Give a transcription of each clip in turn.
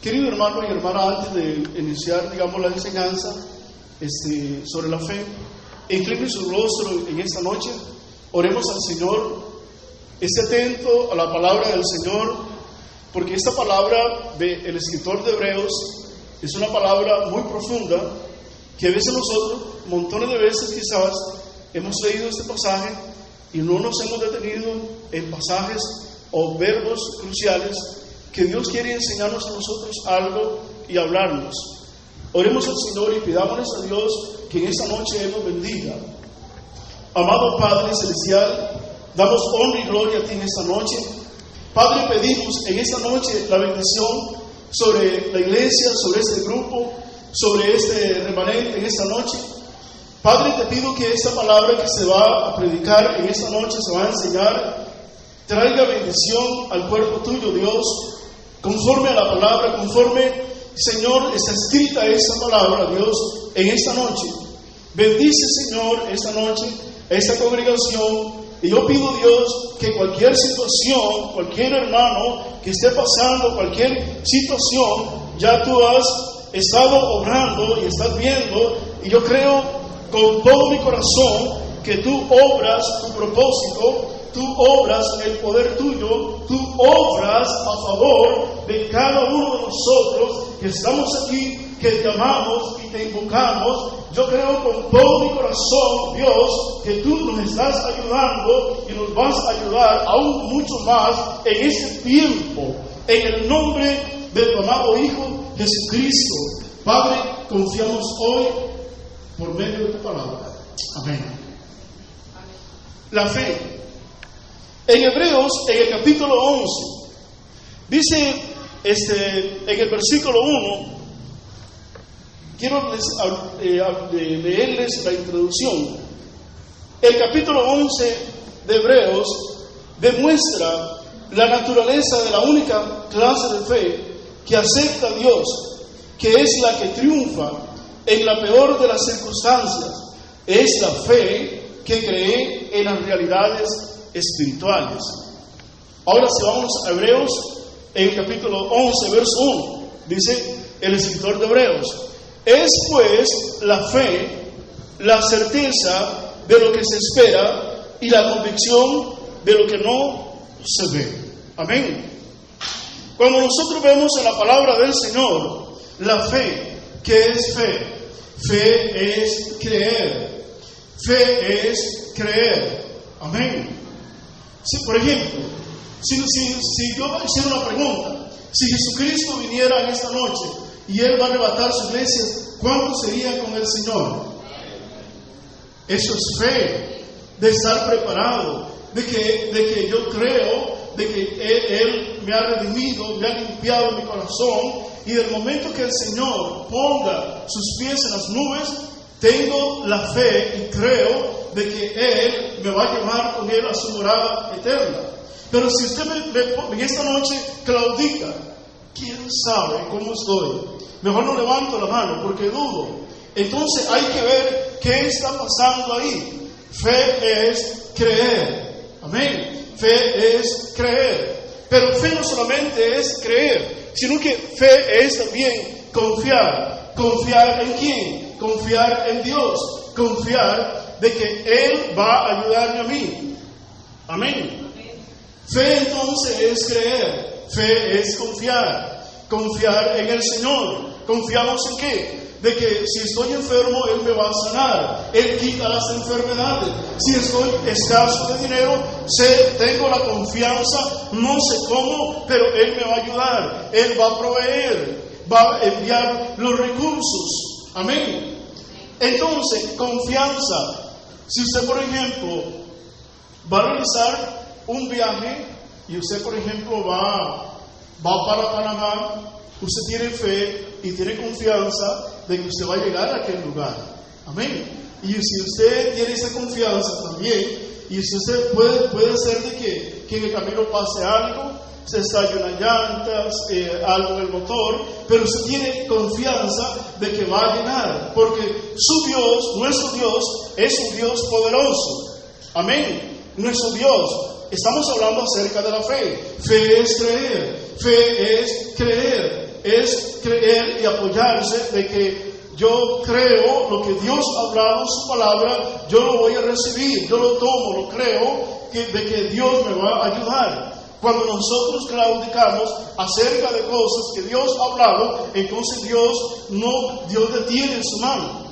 Querido hermano y hermana, antes de iniciar, la enseñanza sobre la fe, incline su rostro en esta noche, oremos al Señor, esté atento a la palabra del Señor, porque esta palabra del escritor de Hebreos es una palabra muy profunda, que a veces nosotros, montones de veces quizás, hemos leído este pasaje y no nos hemos detenido en pasajes o verbos cruciales que Dios quiere enseñarnos a nosotros algo y hablarnos. Oremos al Señor y pidámosle a Dios que en esta noche Él nos bendiga. Amado Padre Celestial, damos honra y gloria a Ti en esta noche. Padre, pedimos en esta noche la bendición sobre la iglesia, sobre este grupo, sobre este remanente en esta noche. Padre, te pido que esta palabra que se va a predicar en esta noche, se va a enseñar, traiga bendición al cuerpo tuyo, Dios, conforme a la palabra, conforme, Señor, está escrita esta palabra, Dios, en esta noche. Bendice, Señor, esta noche, esta congregación. Y yo pido, Dios, que cualquier situación, cualquier hermano que esté pasando cualquier situación, ya tú has estado obrando y estás viendo, y yo creo con todo mi corazón que tú obras tu propósito, tú obras el poder tuyo, tú obras a favor de cada uno de nosotros que estamos aquí, que te amamos y te invocamos. Yo creo con todo mi corazón, Dios, que tú nos estás ayudando y nos vas a ayudar aún mucho más en este tiempo, en el nombre de tu amado Hijo Jesucristo. Padre, confiamos hoy por medio de tu palabra. Amén. La fe. En Hebreos, en el capítulo 11, dice en el versículo 1, quiero leerles la introducción. El capítulo 11 de Hebreos demuestra la naturaleza de la única clase de fe que acepta a Dios, que es la que triunfa en la peor de las circunstancias. Es la fe que cree en las realidades espirituales. Ahora, si vamos a Hebreos, en el capítulo 11, verso 1, dice el escritor de Hebreos: es pues la fe, la certeza de lo que se espera y la convicción de lo que no se ve. Amén. Cuando nosotros vemos en la palabra del Señor la fe, ¿qué es fe? Fe es creer. Fe es creer. Amén. Si, por ejemplo, si yo hiciera una pregunta, si Jesucristo viniera en esta noche y Él va a arrebatar su iglesia, ¿cuántos serían con el Señor? Eso es fe, de estar preparado, de que yo creo, de que Él me ha redimido, me ha limpiado mi corazón, y del momento que el Señor ponga sus pies en las nubes, tengo la fe y creo de que Él me va a llevar con Él a su morada eterna. Pero si usted en esta noche claudica, ¿quién sabe cómo estoy? Mejor no levanto la mano porque dudo. Entonces hay que ver qué está pasando ahí. Fe es creer. Amén. Fe es creer. Pero fe no solamente es creer, sino que fe es también confiar. ¿Confiar en quién? Confiar en Dios. Confiar de que Él va a ayudarme a mí. Amén. Fe entonces es creer. Fe es confiar. Confiar en el Señor. ¿Confiamos en qué? De que si estoy enfermo, Él me va a sanar. Él quita las enfermedades. Si estoy escaso de dinero, tengo la confianza, no sé cómo, pero Él me va a ayudar. Él va a proveer, va a enviar los recursos. Amén. Entonces, confianza. Si usted, por ejemplo, va a realizar un viaje y usted, por ejemplo, va para Panamá, usted tiene fe y tiene confianza de que usted va a llegar a aquel lugar. Amén. Y si usted tiene esa confianza también, y si usted puede ser de que en el camino pase algo, se estallen las llantas, algo en el motor, pero usted tiene confianza de que va a llegar, porque su Dios, nuestro Dios, es un Dios poderoso. Amén. Nuestro Dios. Estamos hablando acerca de la fe. Fe es creer. Fe es creer. es creer y apoyarse de que yo creo lo que Dios ha hablado en su palabra, yo lo voy a recibir, yo lo tomo, lo creo, de que Dios me va a ayudar. Cuando nosotros claudicamos acerca de cosas que Dios ha hablado, entonces Dios detiene su mano.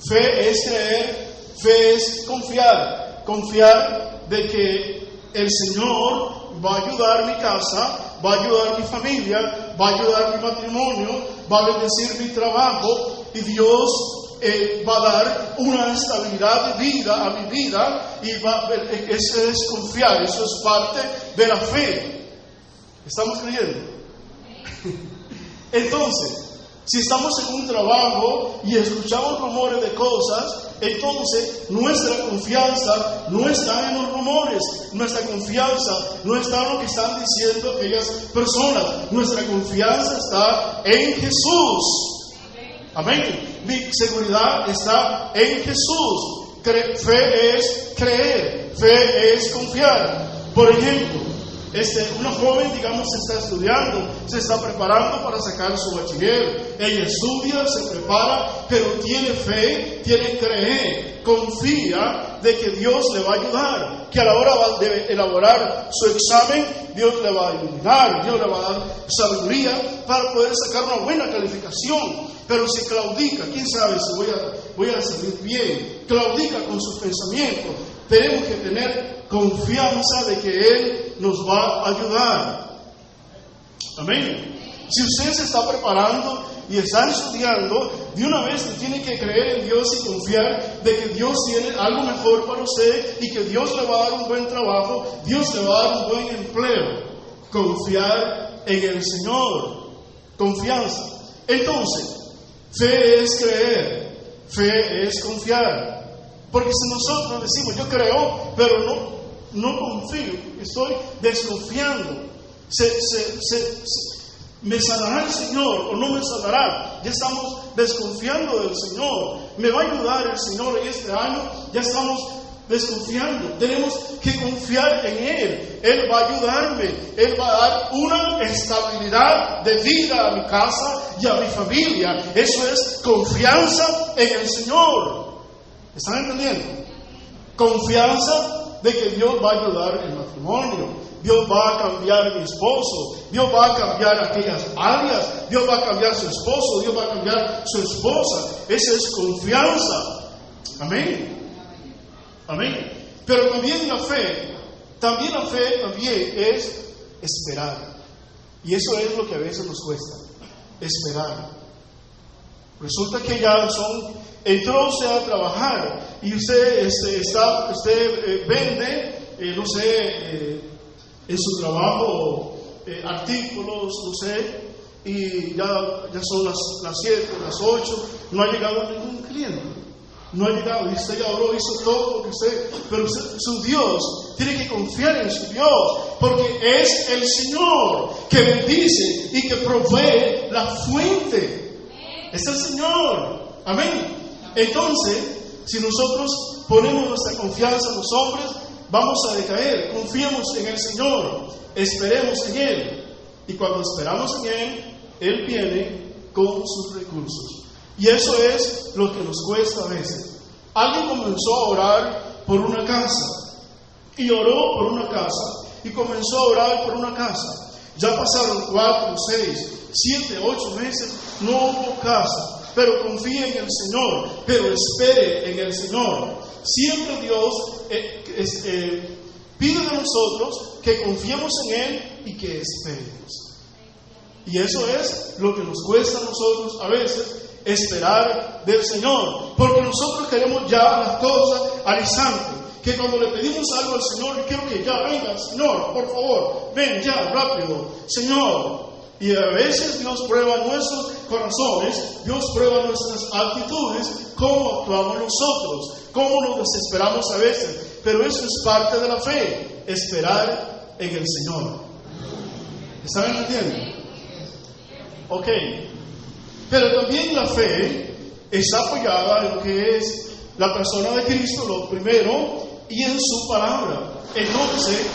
Fe es creer, fe es confiar de que el Señor va a ayudar mi casa, va a ayudar mi familia, va a ayudar mi matrimonio, va a bendecir mi trabajo, y Dios va a dar una estabilidad de vida a mi vida, y eso es confiar, eso es parte de la fe. ¿Estamos creyendo? Entonces, si estamos en un trabajo y escuchamos rumores de cosas, entonces nuestra confianza no está en los rumores, nuestra confianza no está en lo que están diciendo aquellas personas, nuestra confianza está en Jesús. Amén. Mi seguridad está en Jesús. Fe es creer, fe es confiar. Por ejemplo, una joven, digamos, está estudiando, se está preparando para sacar su bachiller. Ella estudia, se prepara, pero tiene fe, tiene creer, confía de que Dios le va a ayudar, que a la hora de elaborar su examen, Dios le va a iluminar, Dios le va a dar sabiduría para poder sacar una buena calificación. Pero si claudica, quién sabe si voy a salir bien, claudica con sus pensamientos, tenemos que tener confianza de que Él nos va a ayudar. Amén. Si usted se está preparando y está estudiando, de una vez tiene que creer en Dios y confiar de que Dios tiene algo mejor para usted y que Dios le va a dar un buen trabajo, Dios le va a dar un buen empleo. Confiar en el Señor. Confianza. Entonces, fe es creer, fe es confiar. Porque si nosotros decimos, yo creo, pero no confío, estoy desconfiando, ¿me sanará el Señor o no me sanará? Ya estamos desconfiando del Señor. ¿Me va a ayudar el Señor en este año? Ya estamos desconfiando. Tenemos que confiar en Él. Él va a ayudarme. Él va a dar una estabilidad de vida a mi casa y a mi familia. Eso es confianza en el Señor. ¿Están entendiendo? Confianza de que Dios va a ayudar el matrimonio. Dios va a cambiar a mi esposo. Dios va a cambiar aquellas áreas. Dios va a cambiar a su esposo. Dios va a cambiar a su esposa. Esa es confianza. Amén. Amén. Pero también la fe es esperar. Y eso es lo que a veces nos cuesta. Esperar. Resulta que ya entró usted a trabajar y usted vende, en su trabajo artículos, y ya son las 7, las 8, no ha llegado ningún cliente. No ha llegado, y usted ya oró, hizo todo lo que pero su Dios, tiene que confiar en su Dios, porque es el Señor que bendice y que provee la fuente. Es el Señor. Amén. Entonces, si nosotros ponemos nuestra confianza en los hombres, vamos a decaer. Confiemos en el Señor, esperemos en Él, y cuando esperamos en Él, Él viene con sus recursos. Y eso es lo que nos cuesta a veces. Alguien comenzó a orar por una casa, y oró por una casa, y comenzó a orar por una casa. Ya pasaron 4, 6, 7, 8 meses, no hubo casa. Pero confíe en el Señor, pero espere en el Señor. Siempre Dios pide de nosotros que confiemos en Él y que esperemos. Y eso es lo que nos cuesta a nosotros a veces, esperar del Señor. Porque nosotros queremos ya las cosas al instante. Que cuando le pedimos algo al Señor, yo quiero que ya venga, Señor, por favor, ven ya, rápido, Señor. Y a veces Dios prueba nuestros corazones, Dios prueba nuestras actitudes, cómo actuamos nosotros, cómo nos desesperamos a veces. Pero eso es parte de la fe, esperar en el Señor. ¿Están entendiendo? Ok. Pero también la fe está apoyada en lo que es la persona de Cristo, lo primero, y en su palabra. Entonces,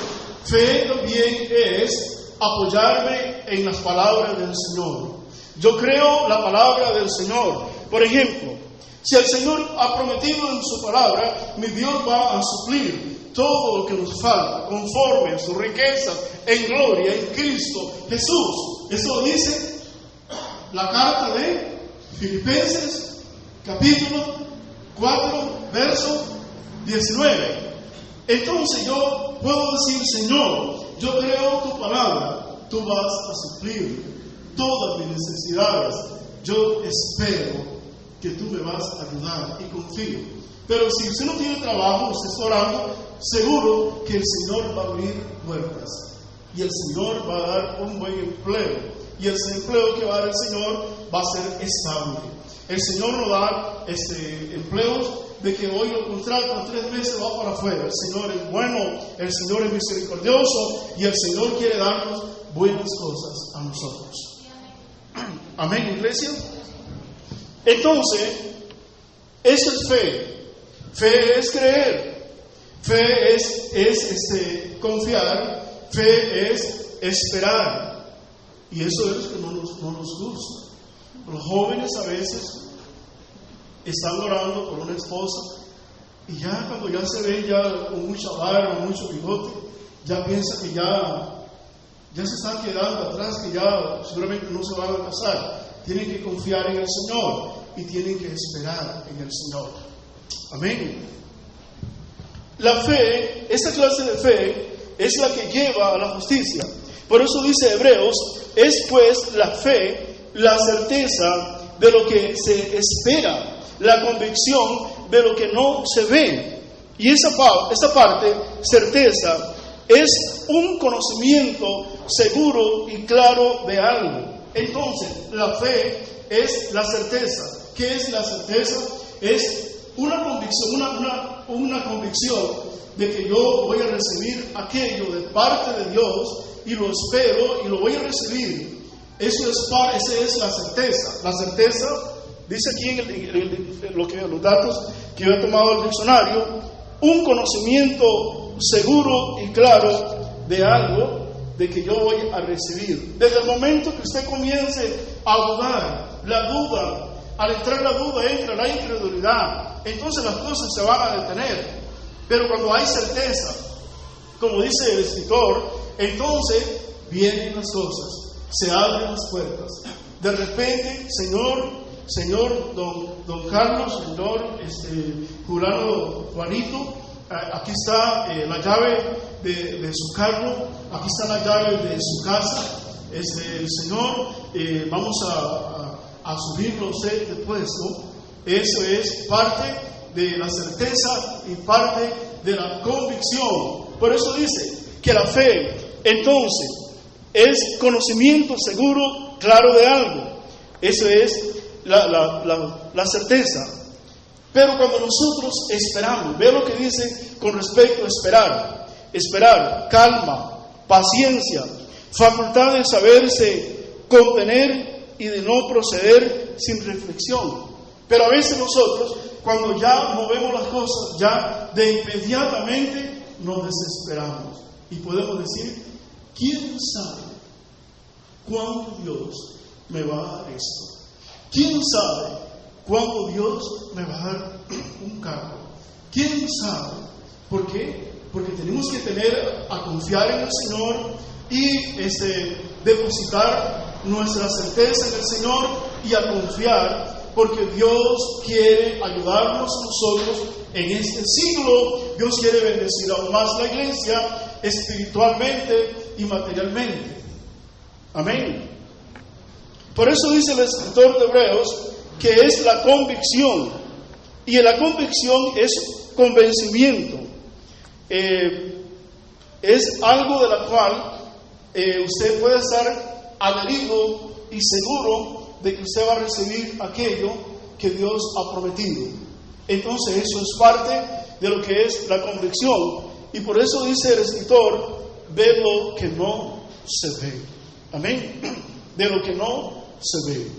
fe también es apoyarme en las palabras del Señor. Yo creo la palabra del Señor. Por ejemplo, si el Señor ha prometido en su palabra, mi Dios va a suplir todo lo que nos falta, conforme a su riqueza en gloria en Cristo Jesús. Eso lo dice la carta de Filipenses, capítulo 4, verso 19. Entonces yo puedo decir, Señor, yo creo tu palabra, tú vas a suplir todas mis necesidades. Yo espero que tú me vas a ayudar y confío. Pero si usted no tiene trabajo, usted está orando, seguro que el Señor va a abrir puertas y el Señor va a dar un buen empleo, y el empleo que va a dar el Señor va a ser estable. El Señor no da empleos de que hoy lo contrato, 3 meses va para afuera. El Señor es bueno, el Señor es misericordioso, y el Señor quiere darnos buenas cosas a nosotros. Amén, iglesia. Entonces, eso es fe. Fe es creer. Fe es confiar. Fe es esperar. Y eso es lo que no nos gusta. Los jóvenes a veces están orando por una esposa, y ya cuando ya se ven ya con mucha barba, mucho bigote, ya piensan que ya se están quedando atrás, que ya seguramente no se van a casar. Tienen que confiar en el Señor y tienen que esperar en el Señor. Amén. La fe, esta clase de fe, es la que lleva a la justicia. Por eso dice Hebreos, es pues la fe, la certeza de lo que se espera, la convicción de lo que no se ve. Y esa parte, certeza, es un conocimiento seguro y claro de algo. Entonces, la fe es la certeza. ¿Qué es la certeza? Es una convicción de que yo voy a recibir aquello de parte de Dios, y lo espero y lo voy a recibir. Esa es la certeza. La certeza, dice aquí en los datos que yo he tomado del diccionario, un conocimiento seguro y claro de algo de que yo voy a recibir. Desde el momento que usted comience a dudar, la duda, al entrar la duda entra la incredulidad, entonces las cosas se van a detener. Pero cuando hay certeza, como dice el escritor, entonces vienen las cosas, se abren las puertas. De repente, Señor don Carlos, Señor Jurado Juanito, aquí está la llave de su carro, aquí está la llave de su casa. Señor, vamos a subirlo a usted de puesto. Eso es parte de la certeza y parte de la convicción. Por eso dice que la fe, entonces, es conocimiento seguro, claro de algo. Eso es la certeza. Pero cuando nosotros esperamos, ve lo que dice con respecto a esperar. Esperar, calma, paciencia, facultad de saberse contener y de no proceder sin reflexión. Pero a veces nosotros, cuando ya movemos las cosas, ya de inmediatamente nos desesperamos. Y podemos decir, ¿quién sabe cuándo Dios me va a dar esto? ¿Quién sabe cuándo Dios me va a dar un carro? ¿Quién sabe? ¿Por qué? Porque tenemos que a confiar en el Señor y depositar nuestra certeza en el Señor y a confiar, porque Dios quiere ayudarnos a nosotros en este siglo. Dios quiere bendecir aún más la iglesia espiritualmente y materialmente. Amén. Por eso dice el escritor de Hebreos que es la convicción, y la convicción es convencimiento. Es algo de la cual usted puede estar adherido y seguro de que usted va a recibir aquello que Dios ha prometido. Entonces eso es parte de lo que es la convicción, y por eso dice el escritor, de lo que no se ve. Amén. De lo que no se ve.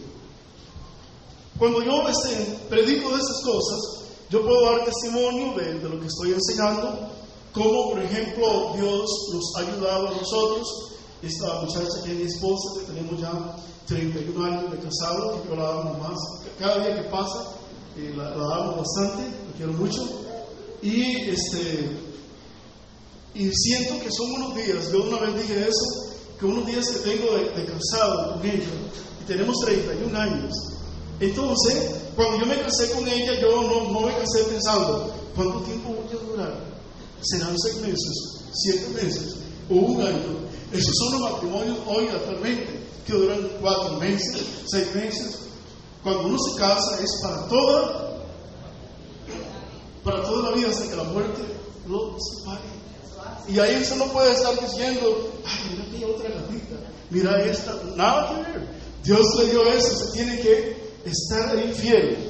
Cuando yo predico de esas cosas, yo puedo dar testimonio de lo que estoy enseñando, como por ejemplo Dios nos ha ayudado a nosotros esta muchacha que es mi esposa, que tenemos ya 31 años de casado, que yo la amo más. Cada día que pasa, la amo bastante, la quiero mucho. Y siento que son unos días, yo una vez dije eso, que unos días que tengo de casado con ella, y tenemos 31 años. Entonces, cuando yo me casé con ella, yo no me casé pensando, ¿cuánto tiempo voy a durar? ¿Serán 6 meses, 7 meses o 1 año? Esos son los matrimonios hoy actualmente, que duran 4 meses, 6 meses. Cuando uno se casa es para toda la vida, hasta que la muerte lo separe. Y ahí eso no puede estar diciendo, ay, mira aquella otra gatita, mira esta, nada que ver. Dios le dio eso, se tiene que estar ahí fiel.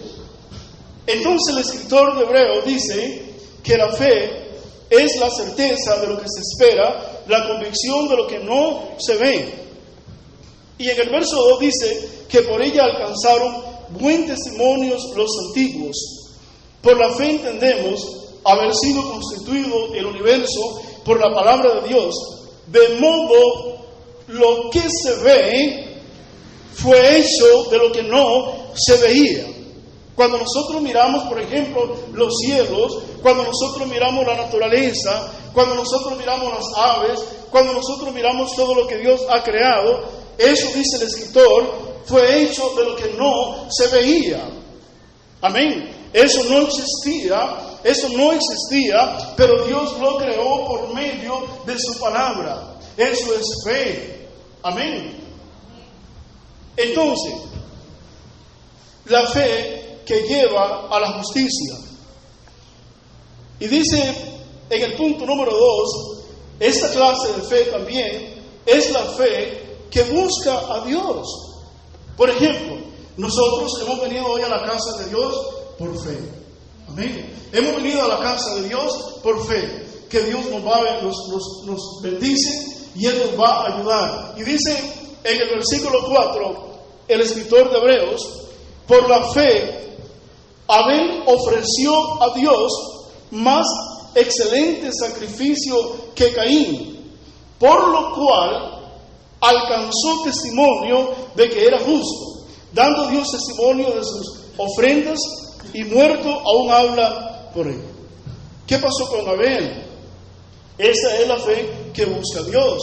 Entonces el escritor de Hebreos dice que la fe es la certeza de lo que se espera, la convicción de lo que no se ve. Y en el verso 2 dice que por ella alcanzaron buen testimonio los antiguos. Por la fe entendemos haber sido constituido el universo por la palabra de Dios, de modo lo que se ve fue hecho de lo que no se veía. Cuando nosotros miramos, por ejemplo, los cielos, cuando nosotros miramos la naturaleza, cuando nosotros miramos las aves, cuando nosotros miramos todo lo que Dios ha creado, eso dice el escritor, fue hecho de lo que no se veía. Amén. Eso no existía, pero Dios lo creó por medio de su palabra. Eso es fe. Amén. Entonces, la fe que lleva a la justicia. Y dice en el punto número 2, esta clase de fe también es la fe que busca a Dios. Por ejemplo, nosotros hemos venido hoy a la casa de Dios por fe. Amén. Hemos venido a la casa de Dios por fe, que Dios nos bendice y Él nos va a ayudar. Y dice en el versículo 4, el escritor de Hebreos, por la fe, Abel ofreció a Dios más excelente sacrificio que Caín, por lo cual alcanzó testimonio de que era justo, dando Dios testimonio de sus ofrendas, y muerto aún habla por él. ¿Qué pasó con Abel? Esa es la fe que busca a Dios.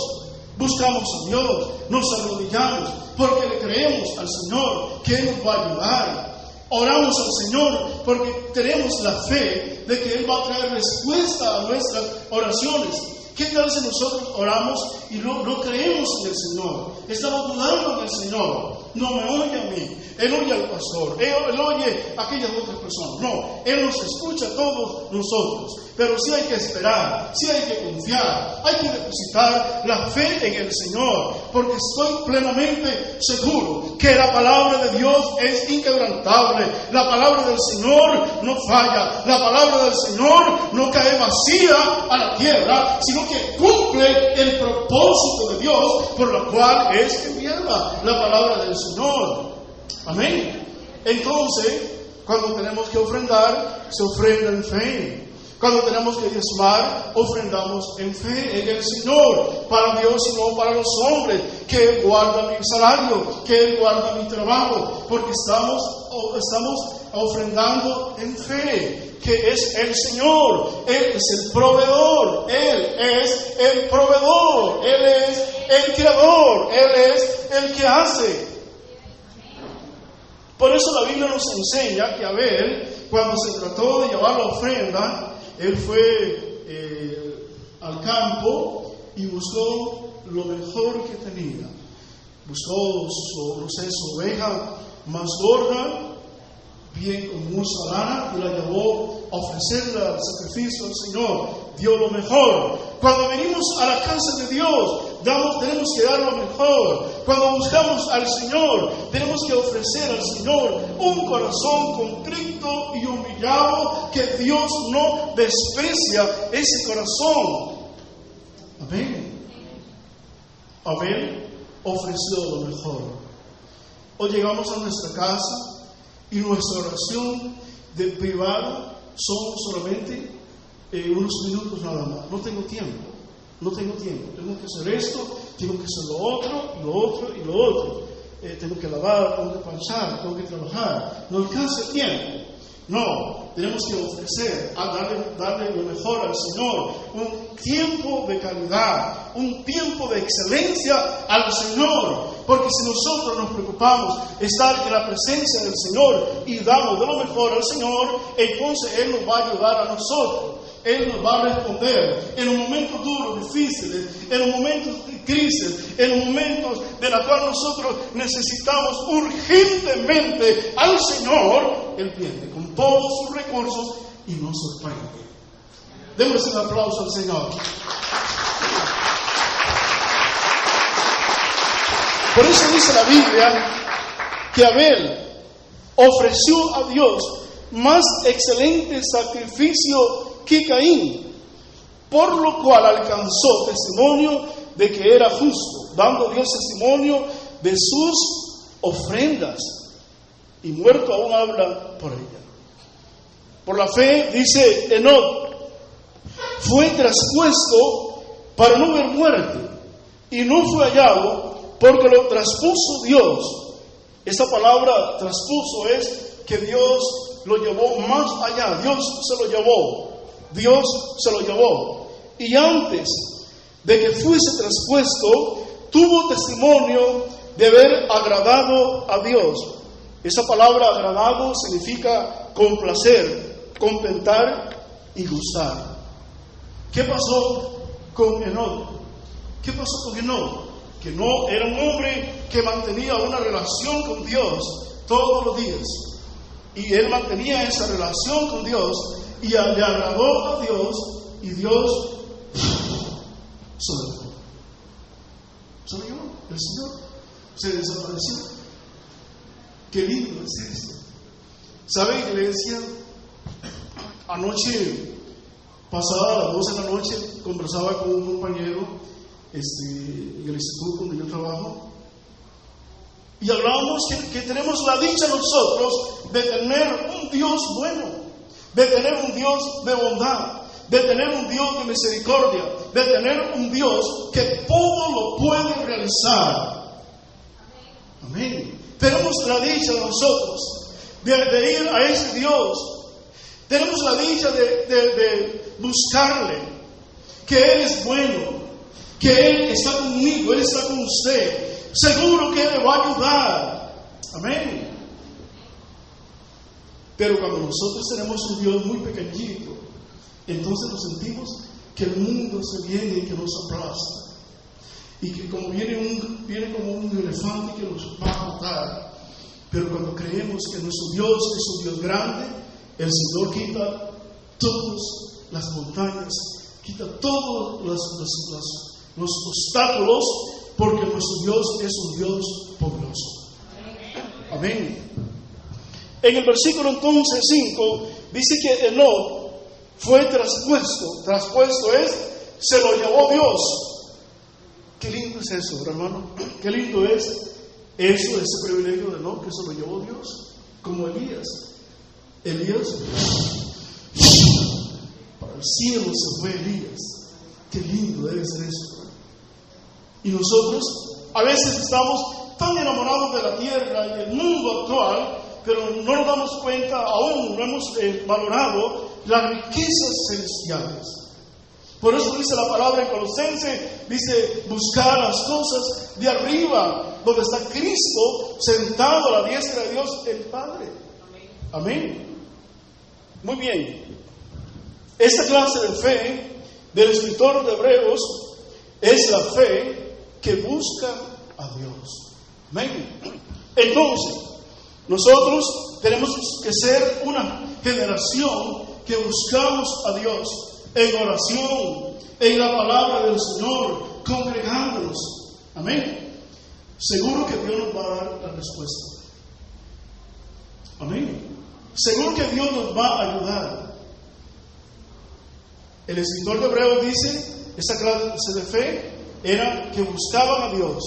Buscamos a Dios, nos arrodillamos porque le creemos al Señor que Él nos va a ayudar. Oramos al Señor porque tenemos la fe de que Él va a traer respuesta a nuestras oraciones. ¿Qué tal si nosotros oramos y no creemos en el Señor? Estamos dudando en el Señor. No me oye a mí, Él oye al pastor, Él oye a aquellas otras personas. No, Él nos escucha a todos nosotros. Pero sí hay que esperar, sí hay que confiar, hay que depositar la fe en el Señor, porque estoy plenamente seguro que la palabra de Dios es inquebrantable. La palabra del Señor no falla, la palabra del Señor no cae vacía a la tierra, sino que cumple el propósito de Dios por lo cual es enviada la palabra del Señor. Amén. Entonces, cuando tenemos que ofrendar, se ofrenda en fe. Cuando tenemos que diezmar, ofrendamos en fe en el Señor, para Dios y no para los hombres, que Él guarda mi salario, que Él guarda mi trabajo, porque estamos ofrendando en fe, que es el Señor, Él es el proveedor, Él es el proveedor, Él es el creador, Él es el que hace. Por eso la Biblia nos enseña que Abel, cuando se trató de llevar la ofrenda, él fue al campo y buscó lo mejor que tenía. Buscó su oveja más gorda, bien con mucha lana, y la llevó a ofrecerla al sacrificio al Señor. Dio lo mejor. Cuando venimos a la casa de Dios, tenemos que dar lo mejor. Cuando buscamos al Señor, tenemos que ofrecer al Señor un corazón contrito y humillado, que Dios no desprecia ese corazón. Amén. Abel ofreció lo mejor. Hoy llegamos a nuestra casa y nuestra oración de privada son solamente unos minutos nada más. No tengo tiempo. Tengo que hacer esto, tengo que hacer lo otro, y lo otro, y lo otro. Tengo que lavar, tengo que planchar, tengo que trabajar. No alcanza el tiempo. No, tenemos que ofrecer, darle lo mejor al Señor, un tiempo de calidad, un tiempo de excelencia al Señor, porque si nosotros nos preocupamos de estar en la presencia del Señor y damos de lo mejor al Señor, entonces Él nos va a ayudar a nosotros. Él nos va a responder en un momento duro, difíciles, en un momento de crisis, en un momento de la cual nosotros necesitamos urgentemente al Señor. Él viene con todos sus recursos y nos sorprende. Démosle un aplauso al Señor. Por eso dice la Biblia que Abel ofreció a Dios más excelente sacrificio que Caín, por lo cual alcanzó testimonio de que era justo, dando Dios testimonio de sus ofrendas, y muerto aún habla por ella. Por la fe, dice Enoc, fue traspuesto para no ver muerte, y no fue hallado porque lo traspuso Dios. Esta palabra traspuso es que Dios lo llevó más allá, Dios se lo llevó. Dios se lo llevó. Y antes de que fuese traspuesto, tuvo testimonio de haber agradado a Dios. Esa palabra agradado significa complacer, contentar y gustar. ¿Qué pasó con Enoc? ¿Qué pasó con Enoc? Que no era un hombre que mantenía una relación con Dios todos los días. Y él mantenía esa relación con Dios y le agradó a Dios, y Dios se lo llevó. Se lo llevó, el Señor se desapareció. Qué lindo es esto. ¿Sabe, iglesia? Anoche, pasada a las 12 de la noche, conversaba con un compañero en el instituto donde yo trabajo, y hablábamos que tenemos la dicha nosotros de tener un Dios bueno, de tener un Dios de bondad, de tener un Dios de misericordia, de tener un Dios que todo lo puede realizar. Amén. Tenemos la dicha de nosotros de ir a ese Dios. Tenemos la dicha de buscarle, que Él es bueno, que Él está conmigo, Él está con usted. Seguro que Él le va a ayudar. Amén. Pero cuando nosotros tenemos un Dios muy pequeñito, entonces nos sentimos que el mundo se viene y que nos aplasta. Y que como viene como un elefante que nos va a matar. Pero cuando creemos que nuestro Dios es un Dios grande, el Señor quita todas las montañas, quita todos los obstáculos, porque nuestro Dios es un Dios poderoso. Amén. En el versículo entonces 5 dice que Enoc fue traspuesto es, se lo llevó Dios. Qué lindo es eso, hermano. Qué lindo es eso, ese privilegio de Enoc, que se lo llevó Dios, como Elías. Elías, para el cielo se fue Elías. Qué lindo debe ser eso. Y nosotros a veces estamos tan enamorados de la tierra y del mundo actual, pero no nos damos cuenta, aún no hemos valorado las riquezas celestiales. Por eso dice la palabra en Colosenses, dice, buscar las cosas de arriba, donde está Cristo sentado a la diestra de Dios el Padre. Amén. Muy bien. Esta clase de fe del escritor de Hebreos es la fe que busca a Dios. Amén. Entonces, nosotros tenemos que ser una generación que buscamos a Dios en oración, en la palabra del Señor, congregándonos. Amén. Seguro que Dios nos va a dar la respuesta. Amén. Seguro que Dios nos va a ayudar. El escritor de Hebreos dice, esta clase de fe era que buscaban a Dios.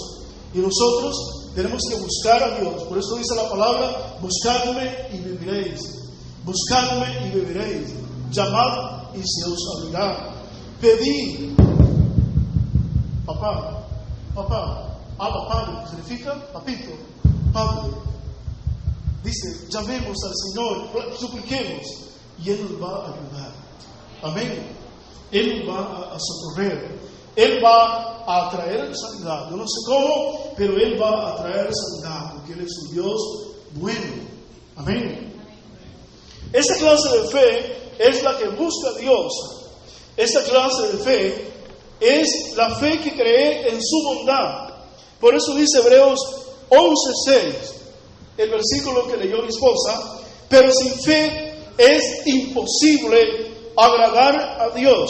Y nosotros tenemos que buscar a Dios. Por eso dice la palabra, buscadme y viviréis. Buscadme y viviréis. Llamad y se os abrirá. Pedid. Papá, papá, Abba Padre, que significa papito, Padre. Dice, llamemos al Señor, supliquemos, y Él nos va a ayudar. Amén. Él nos va a socorrer. Él va a traer sanidad. Yo no sé cómo, pero Él va a traer sanidad, porque Él es un Dios bueno. Amén. Esta clase de fe es la que busca a Dios. Esta clase de fe es la fe que cree en su bondad. Por eso dice Hebreos 11:6, el versículo que leyó mi esposa: pero sin fe es imposible agradar a Dios.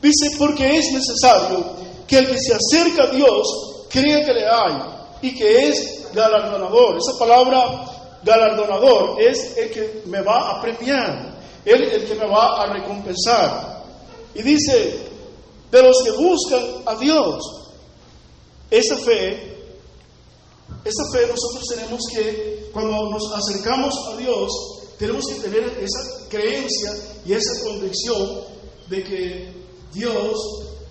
Dice, porque es necesario que el que se acerca a Dios crea que le hay y que es galardonador. Esa palabra galardonador es el que me va a premiar, el que me va a recompensar. Y dice, de los que buscan a Dios, esa fe nosotros tenemos que, cuando nos acercamos a Dios, tenemos que tener esa creencia y esa convicción de que Dios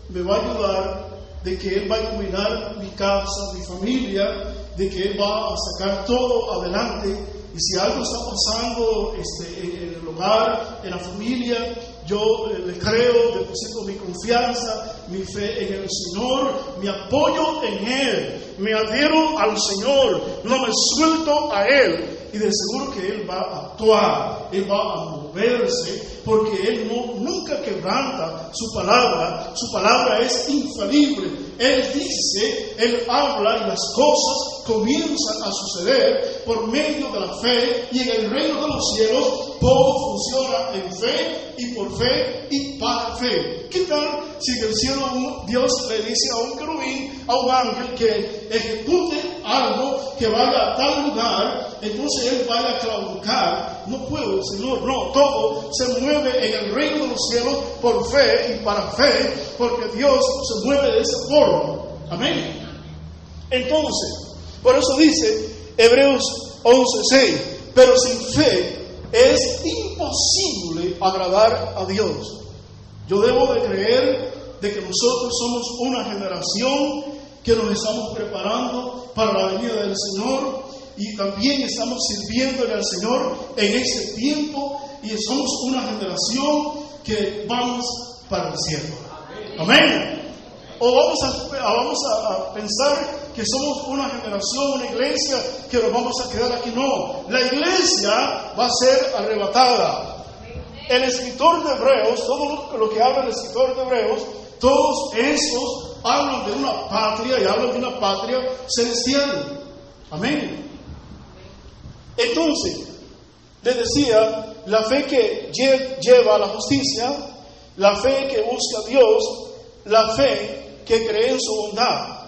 me va a ayudar, de que Él va a iluminar mi casa, mi familia, de que Él va a sacar todo adelante. Y si algo está pasando en el hogar, en la familia, yo le creo, deposito mi confianza, mi fe en el Señor, me apoyo en Él, me adhiero al Señor, no me suelto a Él. Y de seguro que Él va a actuar, Él va a moverse, porque Él nunca quebranta su palabra es infalible. Él dice, Él habla y las cosas comienzan a suceder por medio de la fe, y en el reino de los cielos todo funciona en fe y por fe y para fe. ¿Qué tal si en el cielo Dios le dice a un querubín, a un ángel, que ejecute algo, que vaya a tal lugar, entonces él vaya a claudicar? No puedo, Señor, no, todo se mueve en el reino de los cielos por fe y para fe, porque Dios se mueve de esa forma. Amén. Entonces, por eso dice Hebreos 11:6, pero sin fe es imposible agradar a Dios. Yo debo de creer de que nosotros somos una generación que nos estamos preparando para la venida del Señor, y también estamos sirviéndole al Señor en ese tiempo, y somos una generación que vamos para el cielo. Amén. O vamos a pensar que somos una generación, una iglesia, que nos vamos a quedar aquí. No, la iglesia va a ser arrebatada. El escritor de Hebreos, todo lo que habla el escritor de Hebreos, todos esos hablan de una patria, y hablan de una patria celestial. Amén. Entonces, les decía, la fe que lleva a la justicia, la fe que busca a Dios, la fe que cree en su bondad,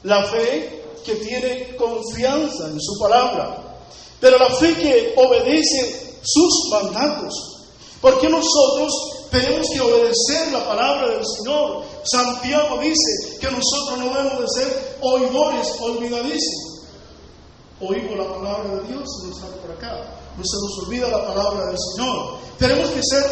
la fe que tiene confianza en su palabra, pero la fe que obedece sus mandatos. Porque nosotros tenemos que obedecer la palabra del Señor. Santiago dice que nosotros no debemos de ser oidores olvidadizos. Oímos la palabra de Dios y no sale por acá. No se nos olvida la palabra del Señor. Tenemos que ser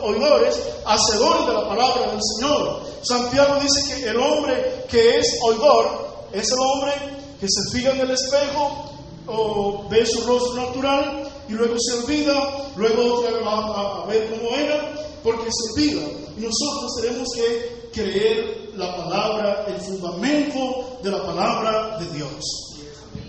oidores, hacedores de la palabra del Señor. Santiago dice que el hombre que es oidor es el hombre que se fija en el espejo o ve su rostro natural y luego se olvida, luego otra vez va a ver cómo era, porque se olvida. Y nosotros tenemos que creer la palabra, el fundamento de la palabra de Dios.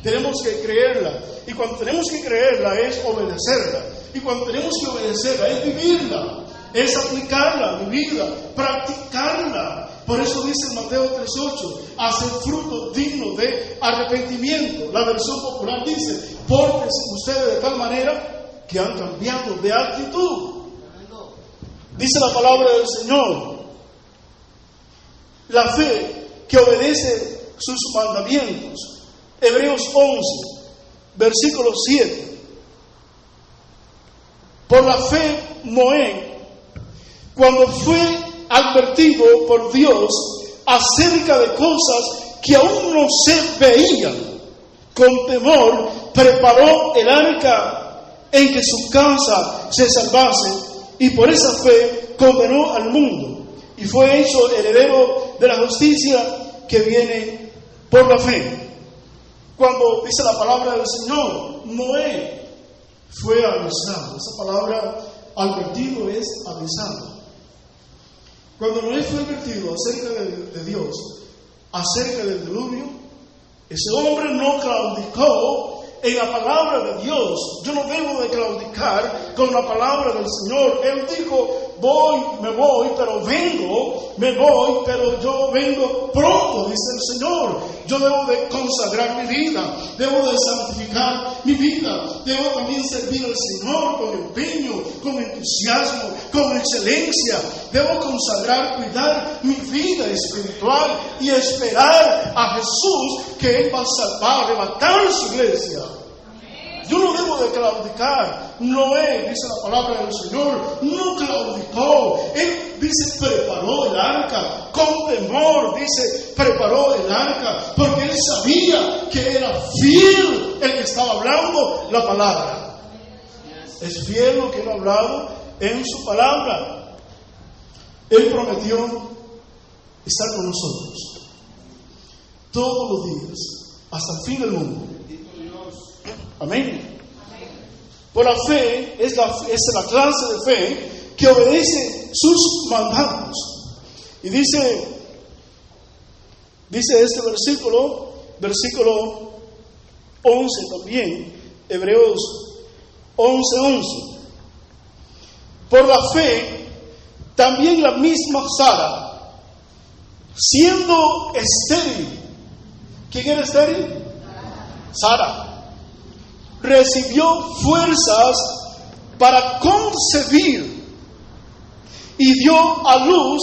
Tenemos que creerla, y cuando tenemos que creerla es obedecerla, y cuando tenemos que obedecerla es vivirla, es aplicarla a mi vida, practicarla. Por eso dice en Mateo 3:8, hacer fruto digno de arrepentimiento. La versión popular dice, pórtense ustedes de tal manera que han cambiado de actitud. Dice la palabra del Señor, la fe que obedece sus mandamientos. Hebreos 11, versículo 7. Por la fe, Noé, cuando fue advertido por Dios acerca de cosas que aún no se veían, con temor preparó el arca en que su casa se salvase, y por esa fe condenó al mundo y fue hecho heredero de la justicia que viene por la fe. Cuando dice la palabra del Señor, Noé fue avisado. Esa palabra advertido es avisado. Cuando Noé fue advertido acerca de Dios, acerca del diluvio, ese hombre no claudicó en la palabra de Dios. Yo no debo de claudicar con la palabra del Señor. Él dijo, me voy, pero yo vengo pronto, dice el Señor. Yo debo de consagrar mi vida, debo de santificar mi vida, debo también servir al Señor con empeño, con entusiasmo, con excelencia. Debo consagrar, cuidar mi vida espiritual y esperar a Jesús, que Él va a salvar, arrebatar su iglesia. Yo no debo de claudicar. Noé, dice la palabra del Señor, no claudicó. Él dice, preparó el arca. Con temor, dice, preparó el arca. Porque él sabía que era fiel el que estaba hablando la palabra. Es fiel lo que él ha hablado en su palabra. Él prometió estar con nosotros todos los días, hasta el fin del mundo. Amén. Por la fe, es la clase de fe que obedece sus mandatos. Y dice este versículo 11 también, Hebreos 11:11. Por la fe, también la misma Sara, siendo estéril. ¿Quién era estéril? Sara. Recibió fuerzas para concebir y dio a luz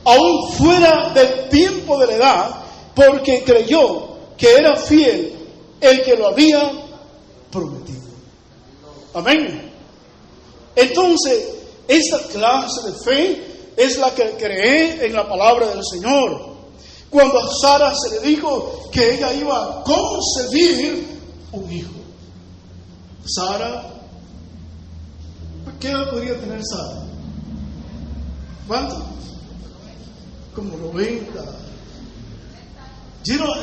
aún fuera del tiempo de la edad, porque creyó que era fiel el que lo había prometido. Amén. Entonces, esta clase de fe es la que cree en la palabra del Señor. Cuando a Sara se le dijo que ella iba a concebir un hijo. Sara, ¿qué edad podría tener Sara? ¿Cuánto? Como 90.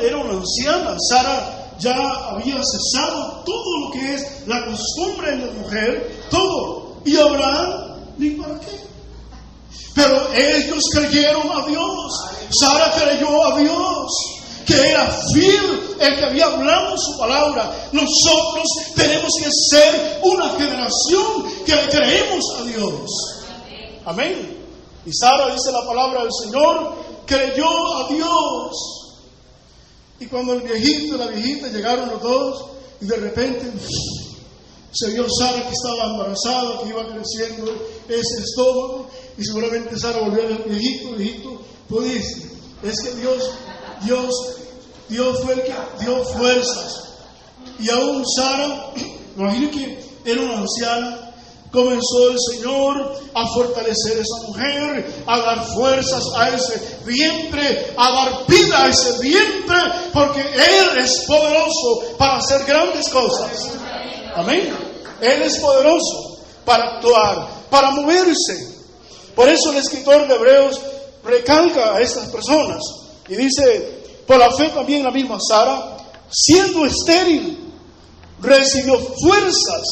Era una anciana. Sara ya había cesado todo lo que es la costumbre en la mujer, todo. Y Abraham, ni para qué. Pero ellos creyeron a Dios. Sara creyó a Dios, que era fiel el que había hablado su palabra. Nosotros tenemos que ser una generación que le creemos a Dios. Amén. Y Sara, dice la palabra del Señor, creyó a Dios. Y cuando el viejito y la viejita llegaron los dos, y de repente se vio Sara que estaba embarazada, que iba creciendo ese estómago, y seguramente Sara volvió al viejito, pues es que Dios fue el que dio fuerzas. Y aún Sara, imagino que era una anciana, comenzó el Señor a fortalecer a esa mujer, a dar fuerzas a ese vientre, a dar vida a ese vientre, porque Él es poderoso para hacer grandes cosas. Amén. Él es poderoso para actuar, para moverse. Por eso el escritor de Hebreos recalca a estas personas y dice: por la fe también la misma Sara, siendo estéril, recibió fuerzas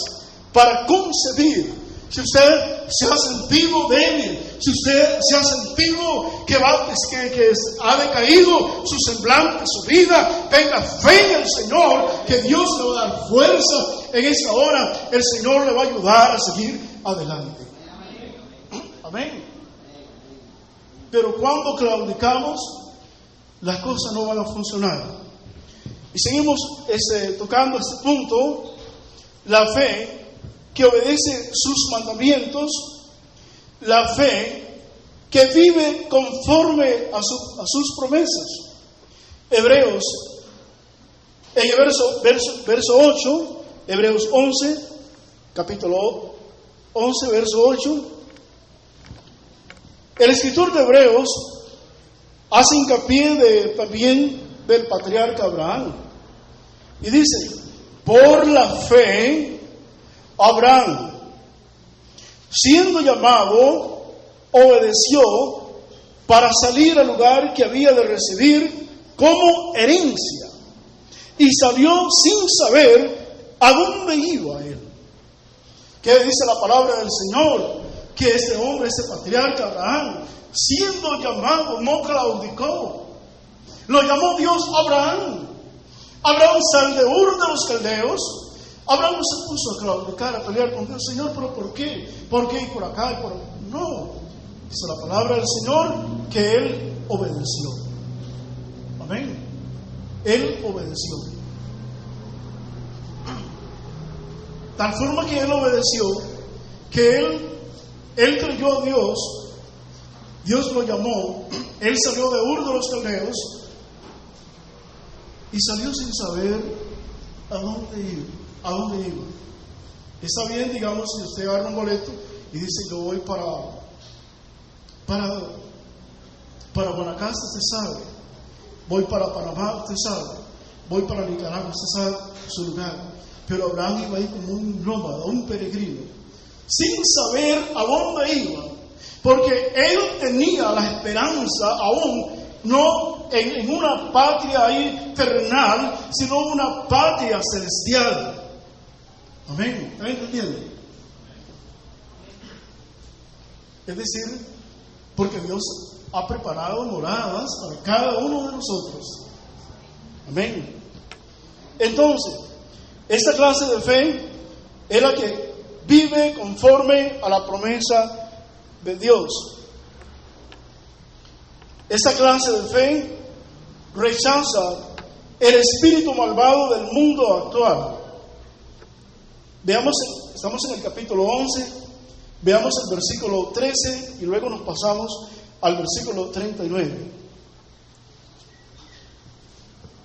para concebir. Si usted se ha sentido débil, si usted se ha sentido que ha decaído su semblante, su vida, tenga fe en el Señor, que Dios le va a dar fuerza en esta hora. El Señor le va a ayudar a seguir adelante. Amén. Pero cuando claudicamos, las cosas no van a funcionar. Y seguimos tocando este punto, la fe que obedece sus mandamientos, la fe que vive conforme a sus promesas. Hebreos, en el verso 8, Hebreos 11, capítulo 11, verso 8, el escritor de Hebreos hace hincapié también del patriarca Abraham. Y dice: por la fe, Abraham, siendo llamado, obedeció para salir al lugar que había de recibir como herencia. Y salió sin saber a dónde iba él. ¿Qué dice la palabra del Señor? Que este hombre, este patriarca Abraham, siendo llamado, no claudicó. Lo llamó Dios Abraham. Abraham sale de Ur de los Caldeos. Abraham no se puso a claudicar, a pelear con Dios. Señor, ¿pero por qué? ¿Por qué? Y por acá y por acá. No. Dice la palabra del Señor que él obedeció. Amén. Él obedeció. Tal forma que él obedeció, que él creyó a Dios. Dios lo llamó. Él salió de Ur de los Caldeos y salió sin saber a dónde iba. Está bien, digamos, si usted agarra un boleto y dice, yo voy para Guanacaste, usted sabe. Voy para Panamá, usted sabe. Voy para Nicaragua, usted sabe su lugar. Pero Abraham iba ahí como un nómada, un peregrino, sin saber a dónde iba, porque él tenía la esperanza aún, no en una patria ahí terrenal, sino una patria celestial. Amén. ¿Está entendiendo? Es decir, porque Dios ha preparado moradas para cada uno de nosotros. Amén. Entonces, esta clase de fe es la que vive conforme a la promesa de Dios. Esta clase de fe rechaza el espíritu malvado del mundo actual. Veamos, estamos en el capítulo 11, veamos el versículo 13 y luego nos pasamos al versículo 39.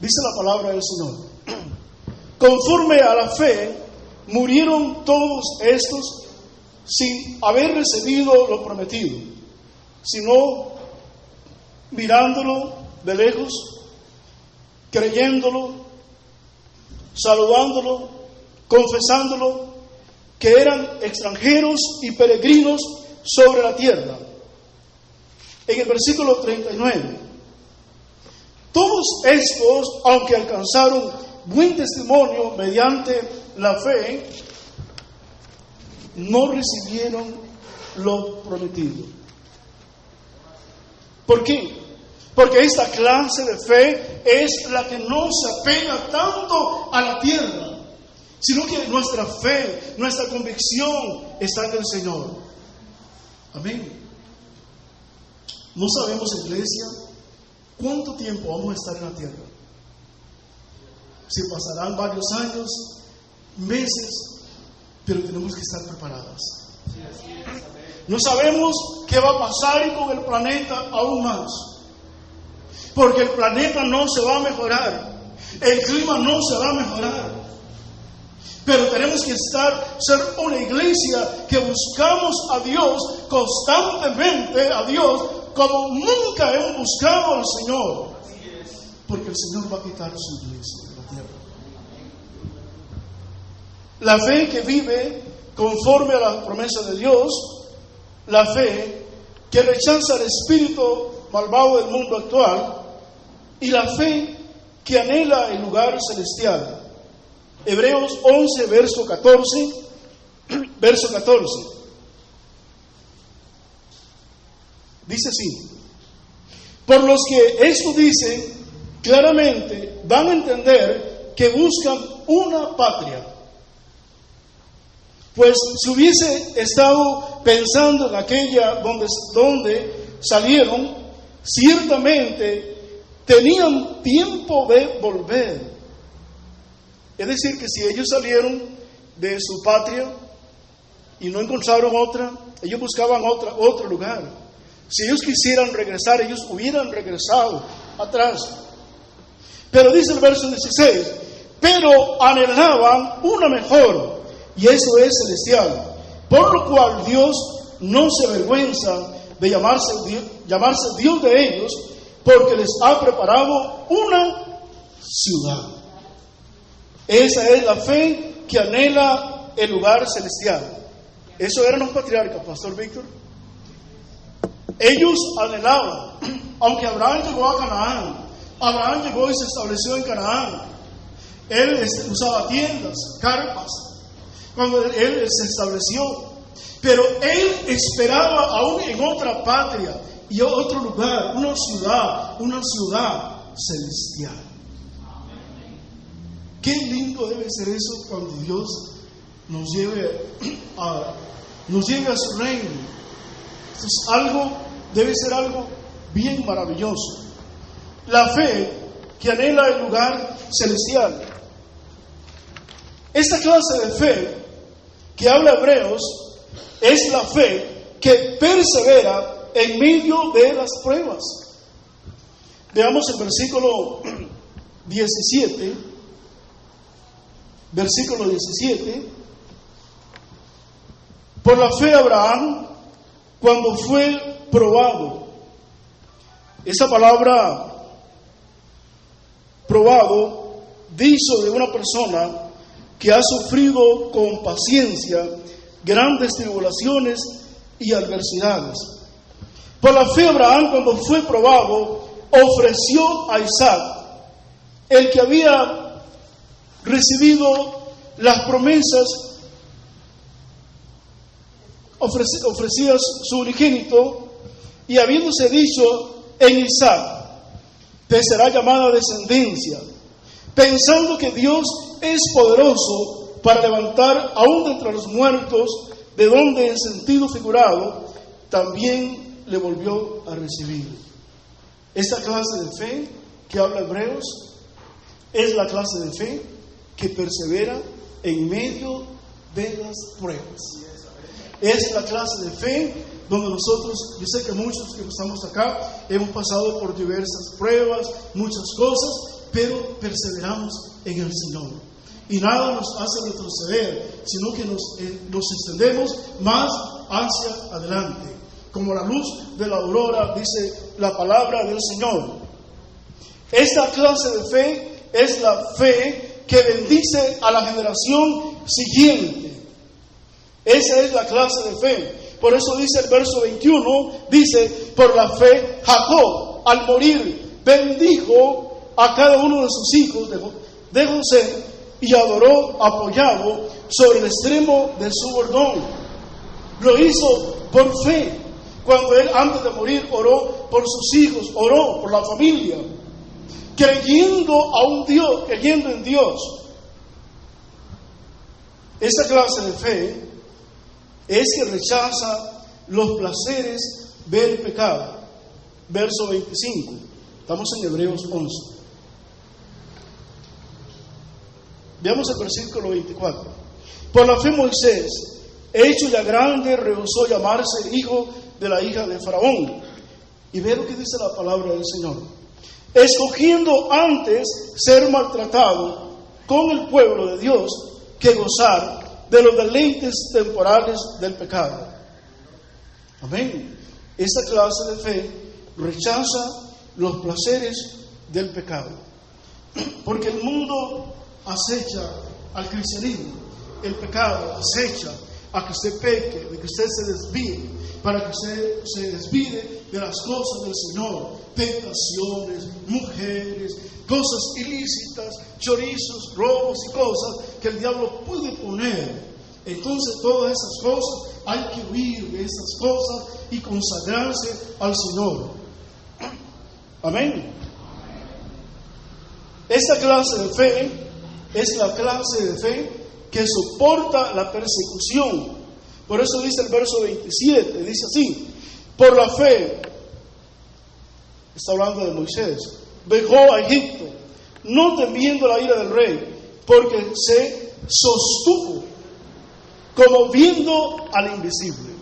Dice la palabra del Señor: conforme a la fe, murieron todos estos sin haber recibido lo prometido, sino mirándolo de lejos, creyéndolo, saludándolo, confesándolo, que eran extranjeros y peregrinos sobre la tierra. En el versículo 39, todos estos, aunque alcanzaron buen testimonio mediante la fe, no recibieron lo prometido. ¿Por qué? Porque esta clase de fe es la que no se apega tanto a la tierra, sino que nuestra fe, nuestra convicción está en el Señor. Amén. No sabemos, iglesia, cuánto tiempo vamos a estar en la tierra. Si pasarán varios años, meses, pero tenemos que estar preparadas. No sabemos qué va a pasar con el planeta aún más, porque el planeta no se va a mejorar, el clima no se va a mejorar, pero tenemos que ser una iglesia que buscamos a Dios constantemente, a Dios como nunca hemos buscado al Señor, porque el Señor va a quitar su iglesia de la tierra. La fe que vive conforme a la promesa de Dios, la fe que rechaza el espíritu malvado del mundo actual, y la fe que anhela el lugar celestial. Hebreos 11, verso 14. Dice así: por los que esto dicen claramente van a entender que buscan una patria. Pues si hubiese estado pensando en aquella donde salieron, ciertamente tenían tiempo de volver. Es decir, que si ellos salieron de su patria y no encontraron otra, ellos buscaban otro lugar. Si ellos quisieran regresar, ellos hubieran regresado atrás. Pero dice el verso 16, pero anhelaban una mejor, y eso es celestial, por lo cual Dios no se avergüenza de llamarse Dios de ellos, porque les ha preparado una ciudad. Esa es la fe que anhela el lugar celestial. Eso eran los patriarcas, Pastor Víctor. Ellos anhelaban, aunque Abraham llegó a Canaán, Abraham llegó y se estableció en Canaán. Él usaba tiendas, carpas, cuando él se estableció. Pero él esperaba aún en otra patria y otro lugar, una ciudad celestial. Qué lindo debe ser eso cuando Dios nos lleve a su reino. Esto debe ser algo bien maravilloso. La fe que anhela el lugar celestial. Esta clase de fe que habla Hebreos es la fe que persevera en medio de las pruebas. Veamos el versículo 17. Versículo 17. Por la fe Abraham, cuando fue probado. Esa palabra probado dice de una persona que ha sufrido con paciencia grandes tribulaciones y adversidades. Por la fe Abraham, cuando fue probado, ofreció a Isaac, el que había recibido las promesas, ofrecía su unigénito, y habiéndose dicho en Isaac, te será llamada descendencia, pensando que Dios es poderoso para levantar aún de entre los muertos, de donde en sentido figurado también le volvió a recibir. Esta clase de fe que habla Hebreos es la clase de fe que persevera en medio de las pruebas. Es la clase de fe donde nosotros, yo sé que muchos que estamos acá hemos pasado por diversas pruebas, muchas cosas, pero perseveramos en el Señor. Y nada nos hace retroceder, sino que nos extendemos más hacia adelante. Como la luz de la aurora, dice la palabra del Señor. Esta clase de fe es la fe que bendice a la generación siguiente. Esa es la clase de fe. Por eso dice el verso 21, dice, por la fe Jacob al morir bendijo a cada uno de sus hijos de José y adoró apoyado sobre el extremo de su bordón. Lo hizo por fe. Cuando él antes de morir oró por sus hijos, oró por la familia, creyendo en Dios. Esta clase de fe es que rechaza los placeres del pecado. Verso 25. Estamos en Hebreos 11. Veamos el versículo 24. Por la fe Moisés, hecho ya grande, rehusó llamarse hijo de la hija de Faraón. Y ve lo que dice la palabra del Señor. Escogiendo antes ser maltratado con el pueblo de Dios que gozar de los deleites temporales del pecado. Amén. Esta clase de fe rechaza los placeres del pecado. Porque el mundo acecha al cristianismo. El pecado acecha a que usted peque, de que usted se desvíe, para que usted se desvíe de las cosas del Señor. Tentaciones, mujeres, cosas ilícitas, chorizos, robos y cosas que el diablo puede poner. Entonces todas esas cosas, hay que huir de esas cosas y consagrarse al Señor. Amén. Esta clase de fe es la clase de fe que soporta la persecución. Por eso dice el verso 27, dice así: por la fe, está hablando de Moisés, dejó a Egipto, no temiendo la ira del rey, porque se sostuvo como viendo al invisible.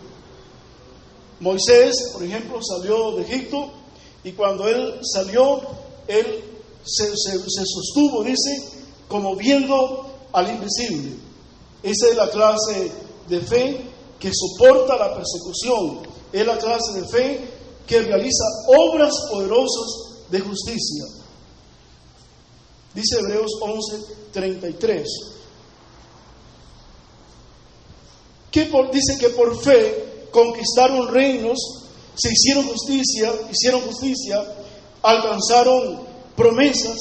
Moisés, por ejemplo, salió de Egipto, y cuando él salió, él se sostuvo, dice, como viendo al invisible. Esa es la clase de fe que soporta la persecución. Es la clase de fe que realiza obras poderosas de justicia. Dice Hebreos 11:33. Dice que por fe conquistaron reinos se hicieron justicia, alcanzaron promesas,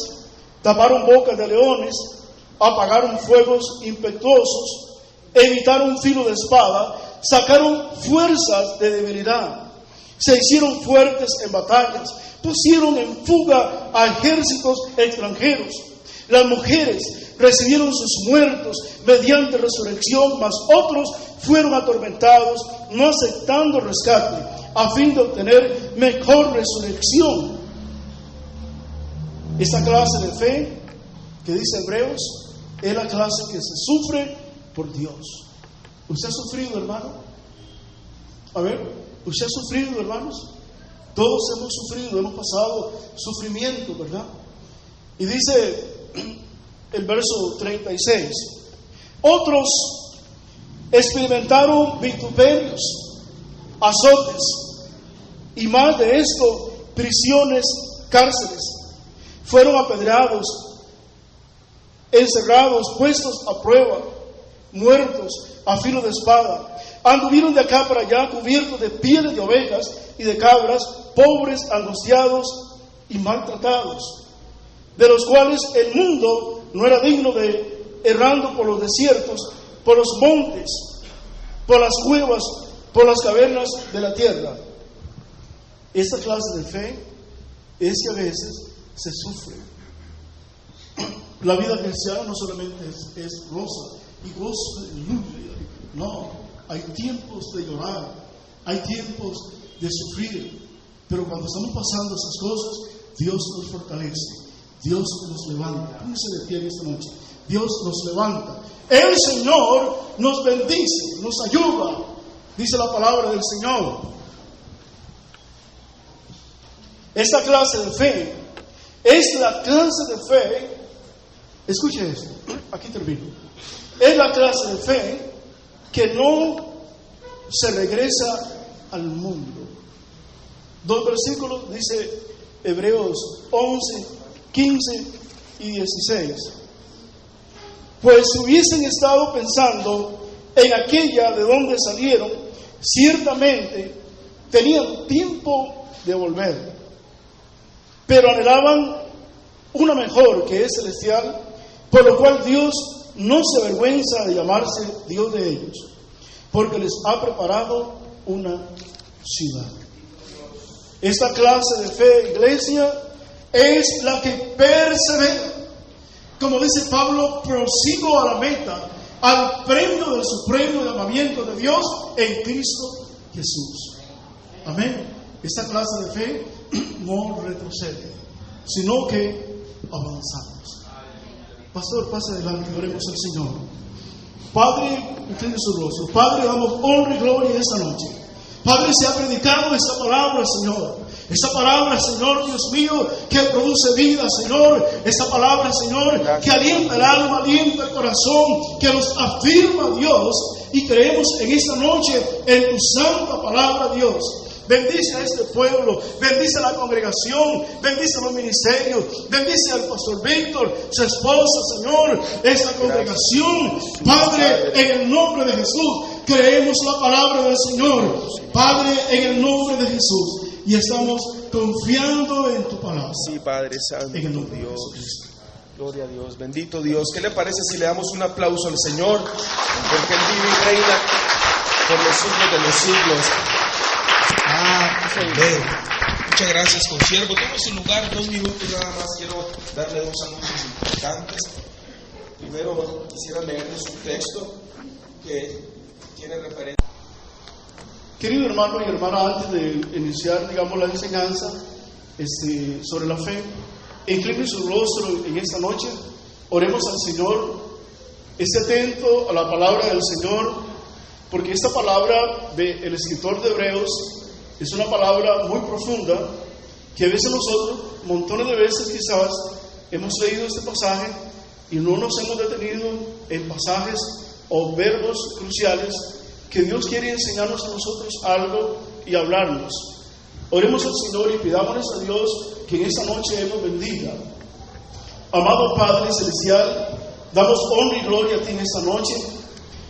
taparon bocas de leones, apagaron fuegos impetuosos, evitaron filo de espada, sacaron fuerzas de debilidad, se hicieron fuertes en batallas, pusieron en fuga a ejércitos extranjeros. Las mujeres recibieron sus muertos mediante resurrección, mas otros fueron atormentados, no aceptando rescate, a fin de obtener mejor resurrección. Esta clase de fe que dice Hebreos es la clase que se sufre por Dios. ¿Usted ha sufrido, hermano? A ver, ¿usted ha sufrido, hermanos? Todos hemos sufrido, hemos pasado sufrimiento, ¿verdad? Y dice el verso 36, otros experimentaron vituperios, azotes, y más de esto, prisiones, cárceles. Fueron apedreados, encerrados, puestos a prueba, muertos a filo de espada. Anduvieron de acá para allá cubiertos de pieles de ovejas y de cabras, pobres, angustiados y maltratados, de los cuales el mundo no era digno de, errando por los desiertos, por los montes, por las cuevas, por las cavernas de la tierra. Esta clase de fe es que a veces se sufre. La vida cristiana no solamente es rosa y gozo, aleluya. No, hay tiempos de llorar, hay tiempos de sufrir, pero cuando estamos pasando esas cosas, Dios nos fortalece, Dios nos levanta. Póngase de pie en esta noche. Dios nos levanta. El Señor nos bendice, nos ayuda, dice la palabra del Señor. Esta clase de fe es la clase de fe. Escuche esto, aquí termino. Es la clase de fe que no se regresa al mundo. 2 versículos, dice Hebreos 11, 15 y 16. Pues si hubiesen estado pensando en aquella de donde salieron, ciertamente tenían tiempo de volver, pero anhelaban una mejor, que es celestial, por lo cual Dios no se avergüenza de llamarse Dios de ellos, porque les ha preparado una ciudad. Esta clase de fe, iglesia, es la que persevera. Como dice Pablo, prosigo a la meta, al premio del supremo llamamiento de Dios en Cristo Jesús. Amén. Esta clase de fe no retrocede, sino que avanzamos. Pastor, pase adelante, oremos al Señor. Padre, incline su rostro. Padre, damos honra y gloria esta noche. Padre, se ha predicado esta palabra, Señor. Esta palabra, Señor, Dios mío, que produce vida, Señor. Esta palabra, Señor, que alienta el alma, alienta el corazón, que nos afirma, Dios. Y creemos en esta noche en tu santa palabra, Dios. Bendice a este pueblo, bendice a la congregación, bendice a los ministerios, bendice al pastor Víctor, su esposa, Señor, esta congregación. Padre, en el nombre de Jesús, creemos la palabra del Señor. Padre, en el nombre de Jesús. Y estamos confiando en tu palabra. Sí, Padre Santo, en el nombre Dios. de Jesucristo. Gloria a Dios, bendito Dios. ¿Qué le parece si le damos un aplauso al Señor? Porque Él vive y reina por los siglos de los siglos. Amén. Muchas gracias, consiervo. Tome su lugar, 2 minutos nada más. Quiero darle 2 anuncios importantes. Primero, quisiera leerles un texto que tiene referencia. Querido hermano y hermana, antes de iniciar, digamos, la enseñanza sobre la fe, incline su rostro en esta noche, oremos al Señor, esté atento a la palabra del Señor, porque esta palabra del escritor de Hebreos es una palabra muy profunda, que a veces nosotros, montones de veces quizás, hemos leído este pasaje y no nos hemos detenido en pasajes o verbos cruciales que Dios quiere enseñarnos a nosotros algo y hablarnos. Oremos al Señor y pidámonos a Dios que en esta noche Él nos bendiga. Amado Padre Celestial, damos honra y gloria a ti en esta noche.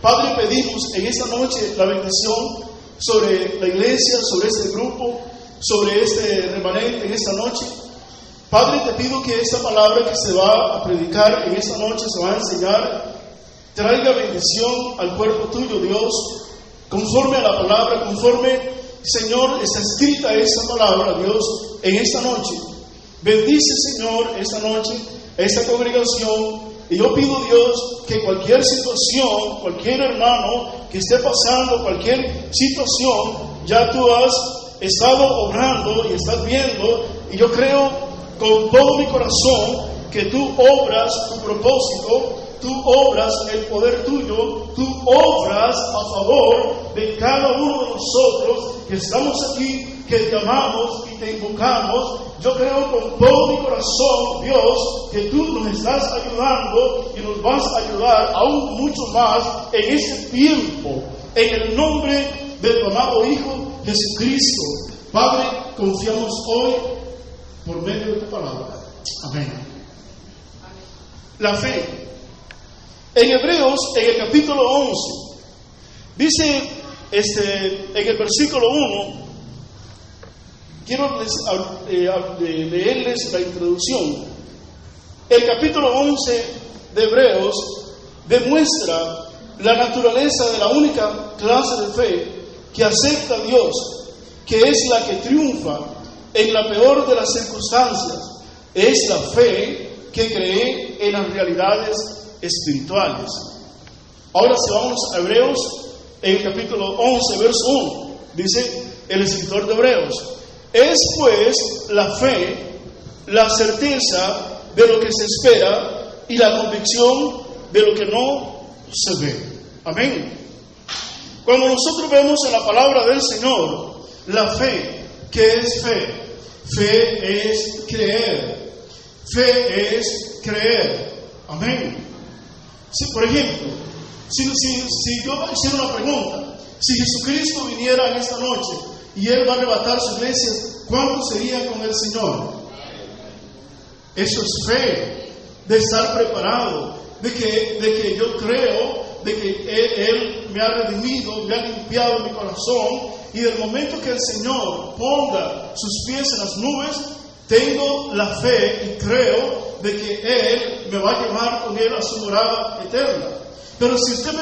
Padre, pedimos en esta noche la bendición sobre la iglesia, sobre este grupo, sobre este remanente en esta noche. Padre, te pido que esta palabra que se va a predicar en esta noche, se va a enseñar, traiga bendición al cuerpo tuyo, Dios, conforme a la palabra, conforme, Señor, está escrita esta palabra, Dios, en esta noche. Bendice, Señor, esta noche, esta congregación. Y yo pido, Dios, que cualquier situación, cualquier hermano que esté pasando, cualquier situación, ya tú has estado obrando y estás viendo, y yo creo con todo mi corazón que tú obras tu propósito, tú obras el poder tuyo, tú obras a favor de cada uno de nosotros que estamos aquí, que te amamos y te invocamos. Yo creo con todo mi corazón, Dios, que tú nos estás ayudando y nos vas a ayudar aún mucho más en este tiempo, en el nombre de tu amado Hijo Jesucristo. Padre, confiamos hoy por medio de tu palabra. Amén. La fe. En Hebreos, en el capítulo 11, dice en el versículo 1, quiero leerles la introducción. El capítulo 11 de Hebreos demuestra la naturaleza de la única clase de fe que acepta a Dios, que es la que triunfa en la peor de las circunstancias. Es la fe que cree en las realidades espirituales. Ahora si vamos a Hebreos, en el capítulo 11, verso 1, dice el escritor de Hebreos: es pues la fe, la certeza de lo que se espera y la convicción de lo que no se ve. Amén. Cuando nosotros vemos en la palabra del Señor, la fe, ¿qué es fe? Fe es creer. Fe es creer. Amén. Si, por ejemplo, si yo hiciera una pregunta, si Jesucristo viniera en esta noche y Él va a arrebatar su iglesia, ¿cuántos serían con el Señor? Eso es fe, de estar preparado, de que yo creo, de que Él me ha redimido, me ha limpiado mi corazón, y del momento que el Señor ponga sus pies en las nubes, tengo la fe y creo de que Él me va a llevar con Él a su morada eterna. Pero si usted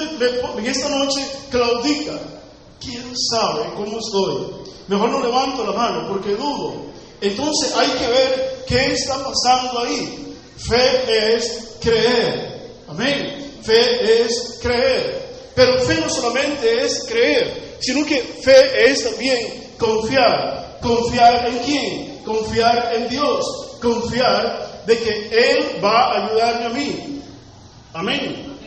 en esta noche claudica, ¿quién sabe cómo estoy? Mejor no levanto la mano porque dudo. Entonces hay que ver qué está pasando ahí. Fe es creer. Amén. Fe es creer. Pero fe no solamente es creer, sino que fe es también confiar. ¿Confiar en quién? Confiar en Dios. Confiar de que Él va a ayudarme a mí. Amén.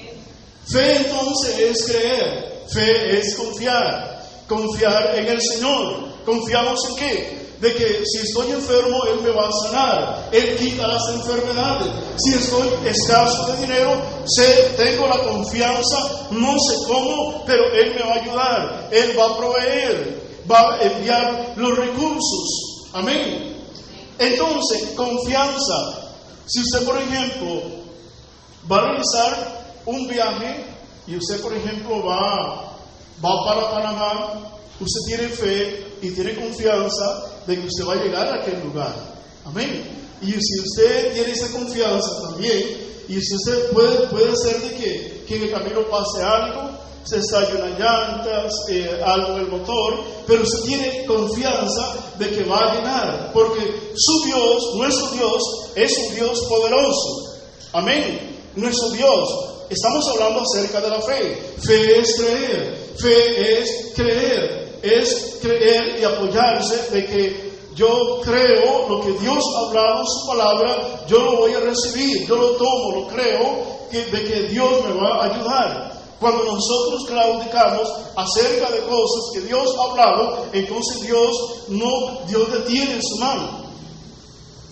Fe entonces es creer. Fe es confiar. Confiar en el Señor. ¿Confiamos en qué? De que si estoy enfermo, Él me va a sanar. Él quita las enfermedades. Si estoy escaso de dinero, tengo la confianza, no sé cómo, pero Él me va a ayudar. Él va a proveer, va a enviar los recursos. Amén. Entonces, confianza. Si usted, por ejemplo, va a realizar un viaje y usted, por ejemplo, va para Panamá, usted tiene fe y tiene confianza de que usted va a llegar a aquel lugar. Amén. Y si usted tiene esa confianza también, y si usted puede ser de que en el camino pase algo, se estallen las llantas, algo en el motor, pero usted tiene confianza de que va a llegar, porque su Dios, nuestro Dios, es un Dios poderoso. Amén. Nuestro Dios. Estamos hablando acerca de la fe. Fe es creer. Fe es creer. Es creer y apoyarse de que yo creo lo que Dios ha hablado en su palabra, yo lo voy a recibir, yo lo tomo, lo creo, de que Dios me va a ayudar. Cuando nosotros claudicamos acerca de cosas que Dios ha hablado, entonces Dios detiene su mano.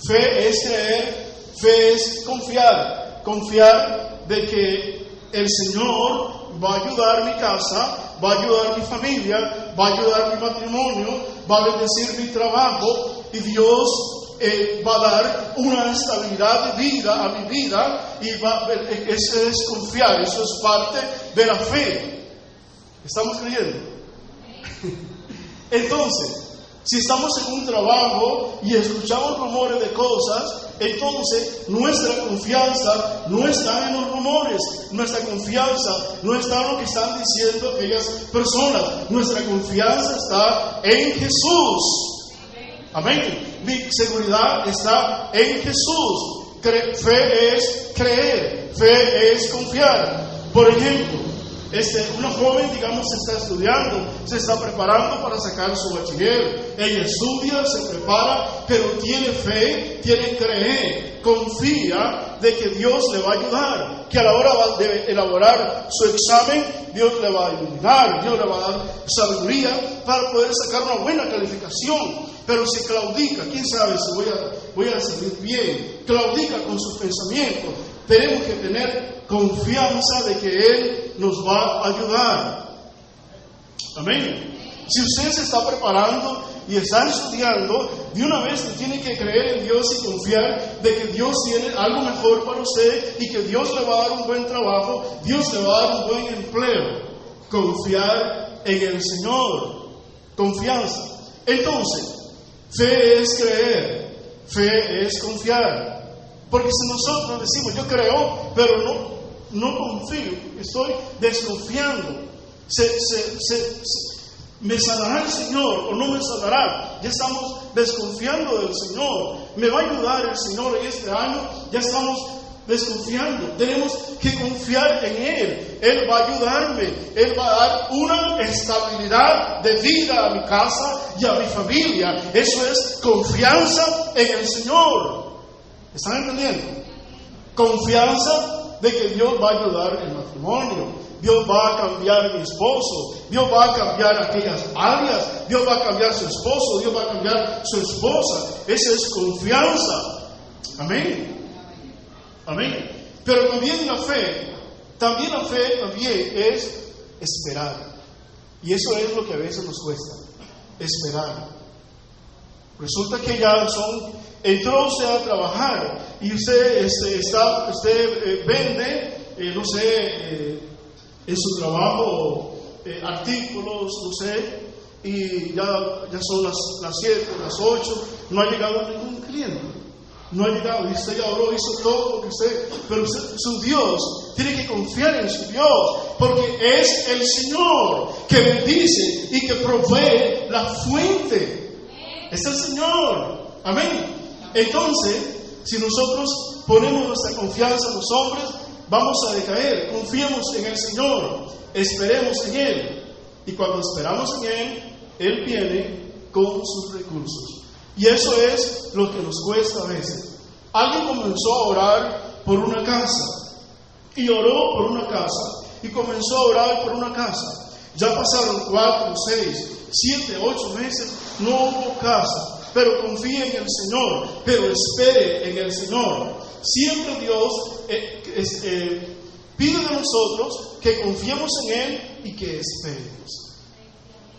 Fe es creer, fe es confiar. Confiar de que el Señor va a ayudar mi casa, va a ayudar mi familia, va a ayudar mi matrimonio, va a bendecir mi trabajo, y Dios va a dar una estabilidad de vida a mi vida, y eso es confiar, eso es parte de la fe. ¿Estamos creyendo? Entonces, si estamos en un trabajo y escuchamos rumores de cosas, entonces nuestra confianza no está en los rumores, nuestra confianza no está en lo que están diciendo aquellas personas, nuestra confianza está en Jesús. Amén. Mi seguridad está en Jesús. Fe es creer, fe es confiar. Por ejemplo, una joven, digamos, se está estudiando, se está preparando para sacar su bachiller. Ella estudia, se prepara, pero tiene fe, tiene creer, confía de que Dios le va a ayudar, que a la hora de elaborar su examen, Dios le va a iluminar, Dios le va a dar sabiduría para poder sacar una buena calificación. Pero si claudica, quién sabe si voy a salir bien, claudica con sus pensamientos, tenemos que tener confianza de que Él nos va a ayudar. Amén. Si usted se está preparando y está estudiando, de una vez tiene que creer en Dios y confiar de que Dios tiene algo mejor para usted y que Dios le va a dar un buen trabajo, Dios le va a dar un buen empleo. Confiar en el Señor. Confianza. Entonces, fe es creer, fe es confiar. Porque si nosotros decimos, yo creo, pero no confío, estoy desconfiando, ¿me sanará el Señor o no me sanará? Ya estamos desconfiando del Señor. ¿Me va a ayudar el Señor en este año? Ya estamos desconfiando. Tenemos que confiar en Él. Él va a ayudarme. Él va a dar una estabilidad de vida a mi casa y a mi familia. Eso es confianza en el Señor. ¿Están entendiendo? Confianza de que Dios va a ayudar el matrimonio. Dios va a cambiar a mi esposo, Dios va a cambiar aquellas áreas, Dios va a cambiar su esposo, Dios va a cambiar su esposa. Esa es confianza. Amén. Amén. Pero también la fe es esperar. Y eso es lo que a veces nos cuesta, esperar. Resulta que ya entró usted a trabajar y usted vende, no sé, en su trabajo artículos, no sé, y ya son las 7, las 8, no ha llegado ningún cliente, no ha llegado, y usted ya oró, hizo todo lo que usted, pero su Dios, tiene que confiar en su Dios, porque es el Señor que bendice y que provee la fuente, es el Señor, amén. Entonces, si nosotros ponemos nuestra confianza en los hombres, vamos a decaer. Confiemos en el Señor, esperemos en Él, y cuando esperamos en Él, Él viene con sus recursos. Y eso es lo que nos cuesta a veces. Alguien comenzó a orar por una casa, y oró por una casa, y comenzó a orar por una casa. Ya pasaron 4, 6, 7, 8 meses, no hubo casa. Pero confíe en el Señor, pero espere en el Señor. Siempre Dios pide de nosotros que confiemos en Él y que esperemos.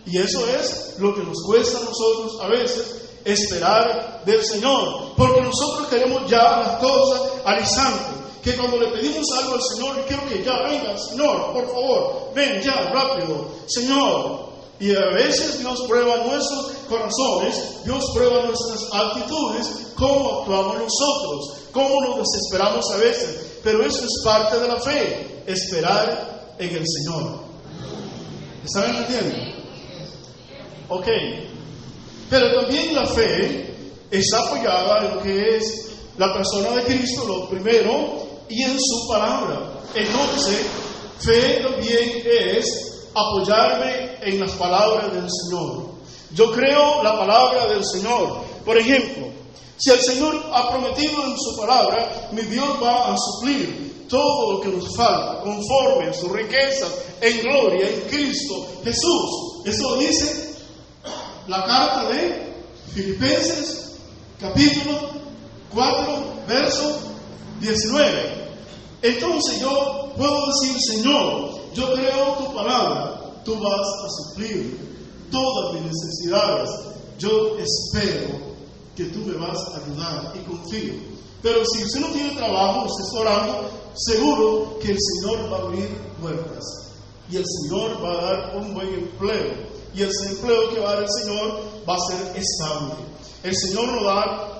Y eso es lo que nos cuesta a nosotros a veces, esperar del Señor. Porque nosotros queremos ya las cosas al instante. Que cuando le pedimos algo al Señor, yo quiero que ya venga, Señor, por favor, ven ya, rápido, Señor. Y a veces Dios prueba nuestros corazones, Dios prueba nuestras actitudes, cómo actuamos nosotros, cómo nos desesperamos a veces. Pero eso es parte de la fe, esperar en el Señor. ¿Están entendiendo? Ok. Pero también la fe está apoyada en lo que es la persona de Cristo, lo primero, y en su palabra. Entonces, fe también es apoyarme en las palabras del Señor. Yo creo la palabra del Señor. Por ejemplo, si el Señor ha prometido en su palabra, mi Dios va a suplir todo lo que nos falta, conforme a sus riquezas en gloria en Cristo Jesús. Esto lo dice la carta de Filipenses, capítulo 4, verso 19. Entonces yo puedo decir, Señor, yo creo tu palabra, tú vas a suplir todas mis necesidades. Yo espero que tú me vas a ayudar y confío. Pero si usted no tiene trabajo, usted está orando, seguro que el Señor va a abrir puertas y el Señor va a dar un buen empleo y el empleo que va a dar el Señor va a ser estable. El Señor no da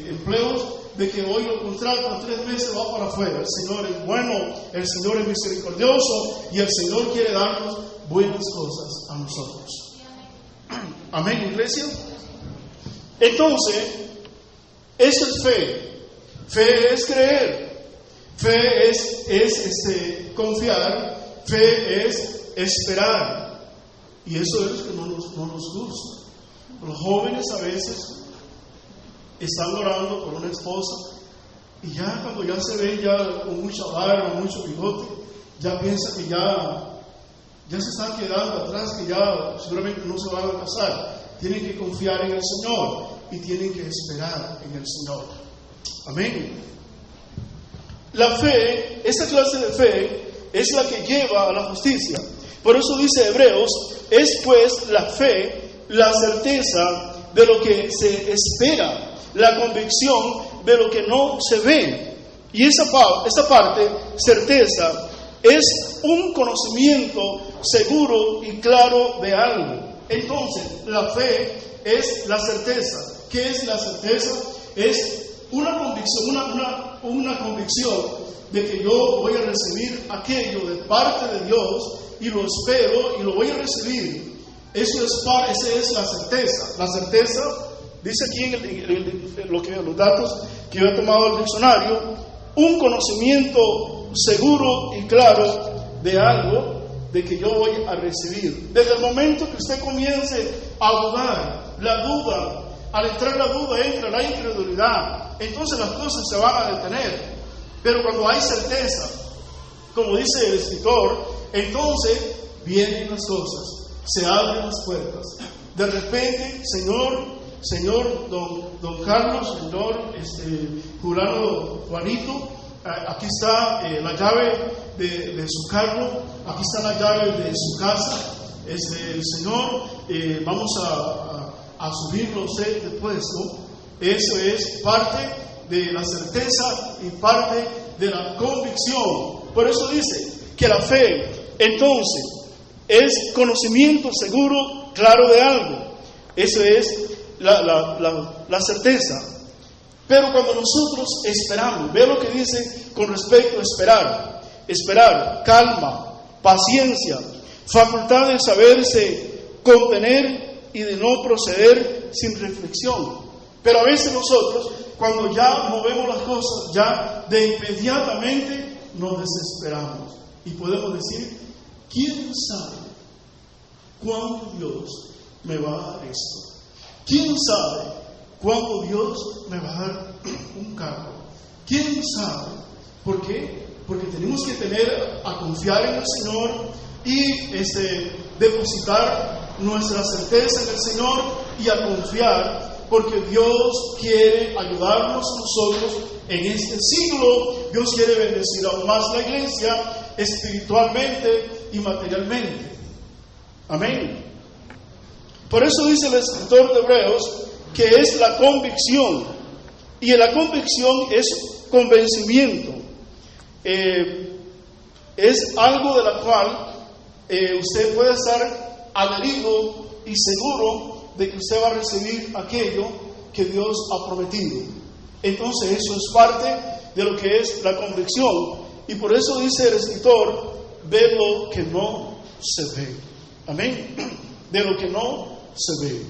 empleos de que hoy lo contrato, 3 meses va para afuera. El Señor es bueno, el Señor es misericordioso y el Señor quiere darnos buenas cosas a nosotros. Amén, iglesia. Entonces, eso es fe. Fe es creer. Fe es confiar. Fe es esperar. Y eso es lo que no nos gusta. Los jóvenes a veces están orando por una esposa y ya cuando ya se ven ya con mucha barba, mucho bigote, ya piensa que ya se están quedando atrás, que ya seguramente no se van a casar. Tienen que confiar en el Señor y tienen que esperar en el Señor. Amén. La fe, esta clase de fe es la que lleva a la justicia. Por eso dice Hebreos, es pues la fe la certeza de lo que se espera, la convicción de lo que no se ve. Y esa parte, certeza, es un conocimiento seguro y claro de algo. Entonces, la fe es la certeza. ¿Qué es la certeza? Es una convicción de que yo voy a recibir aquello de parte de Dios y lo espero y lo voy a recibir. Esa es la certeza. La certeza, dice aquí en los datos que yo he tomado del diccionario, un conocimiento seguro y claro de algo de que yo voy a recibir. Desde el momento que usted comience a dudar, la duda, al entrar la duda entra la incredulidad, entonces las cosas se van a detener. Pero cuando hay certeza, como dice el escritor, entonces vienen las cosas. Se abren las puertas. De repente, Señor don Carlos, Señor Julano Juanito, aquí está la llave de su carro, aquí está la llave de su casa. Señor, vamos a subirlo a usted de puesto. Eso es parte de la certeza y parte de la convicción. Por eso dice que la fe, entonces, es conocimiento seguro, claro de algo. Eso es la certeza. Pero cuando nosotros esperamos, ve lo que dice con respecto a esperar. Esperar, calma, paciencia, facultad de saberse contener y de no proceder sin reflexión. Pero a veces nosotros, cuando ya movemos las cosas, ya de inmediatamente nos desesperamos. Y podemos decir, ¿quién sabe cuándo Dios me va a dar esto? ¿Quién sabe cuándo Dios me va a dar un carro? ¿Quién sabe? ¿Por qué? Porque tenemos que a confiar en el Señor y depositar nuestra certeza en el Señor y a confiar, porque Dios quiere ayudarnos a nosotros en este siglo. Dios quiere bendecir aún más la iglesia espiritualmente y materialmente. Amén. Por eso dice el escritor de Hebreos que es la convicción, y la convicción es convencimiento, es algo de la cual usted puede estar adherido y seguro de que usted va a recibir aquello que Dios ha prometido. Entonces eso es parte de lo que es la convicción, y por eso dice el escritor, de lo que no se ve. Amén. De lo que no se ve.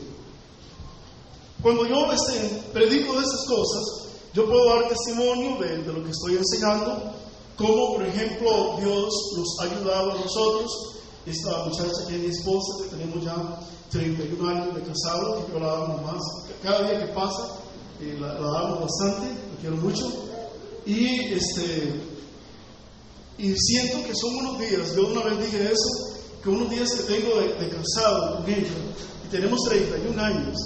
Cuando yo predico de esas cosas, yo puedo dar testimonio de lo que estoy enseñando, como por ejemplo Dios nos ha ayudado a nosotros. Esta muchacha que es mi esposa, que tenemos ya 31 años de casado, que yo la amo más. Cada día que pasa, la amo bastante, la quiero mucho. Y siento que son unos días, yo una vez dije eso, que unos días que tengo de casado con ella, y tenemos 31 años.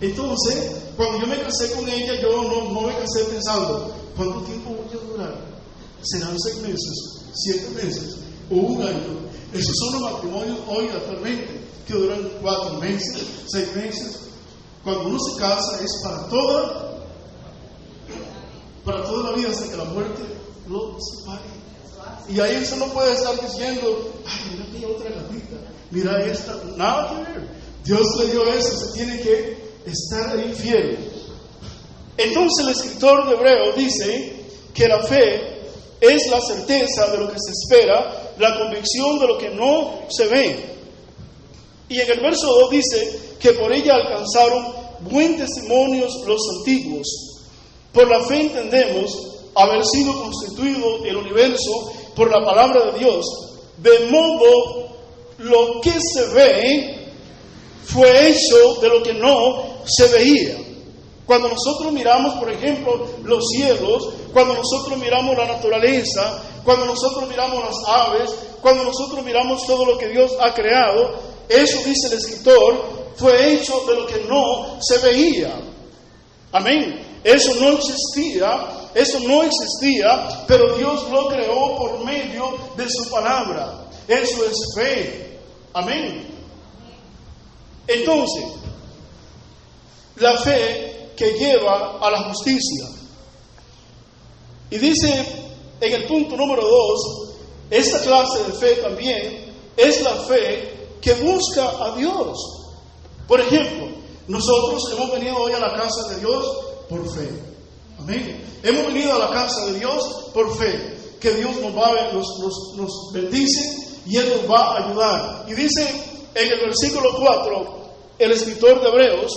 Entonces, cuando yo me casé con ella, yo no me casé pensando, ¿cuánto tiempo voy a durar? ¿Serán 6 meses, 7 meses o 1 año? Esos son los matrimonios hoy actualmente, que duran 4 meses, 6 meses. Cuando uno se casa es para toda la vida, hasta que la muerte lo separe. Y ahí usted no puede estar diciendo, ay, mira aquella otra gatita, mira esta, nada que ver. Dios le dio eso, se tiene que estar ahí fiel. Entonces el escritor de Hebreos dice que la fe es la certeza de lo que se espera, la convicción de lo que no se ve. Y en el verso 2 dice que por ella alcanzaron buen testimonio los antiguos. Por la fe entendemos haber sido constituido el universo por la palabra de Dios, de modo lo que se ve fue hecho de lo que no se veía. Cuando nosotros miramos, por ejemplo, los cielos, cuando nosotros miramos la naturaleza, cuando nosotros miramos las aves, cuando nosotros miramos todo lo que Dios ha creado, eso dice el escritor, fue hecho de lo que no se veía. Amén. Eso no existía, pero Dios lo creó por medio de su palabra. Eso es fe. Amén. Entonces, la fe que lleva a la justicia. Y dice en el punto número 2, esta clase de fe también es la fe que busca a Dios. Por ejemplo, nosotros hemos venido hoy a la casa de Dios por fe. Amén. Hemos venido a la casa de Dios por fe. Que Dios nos bendice y Él nos va a ayudar. Y dice en el versículo 4, el escritor de Hebreos,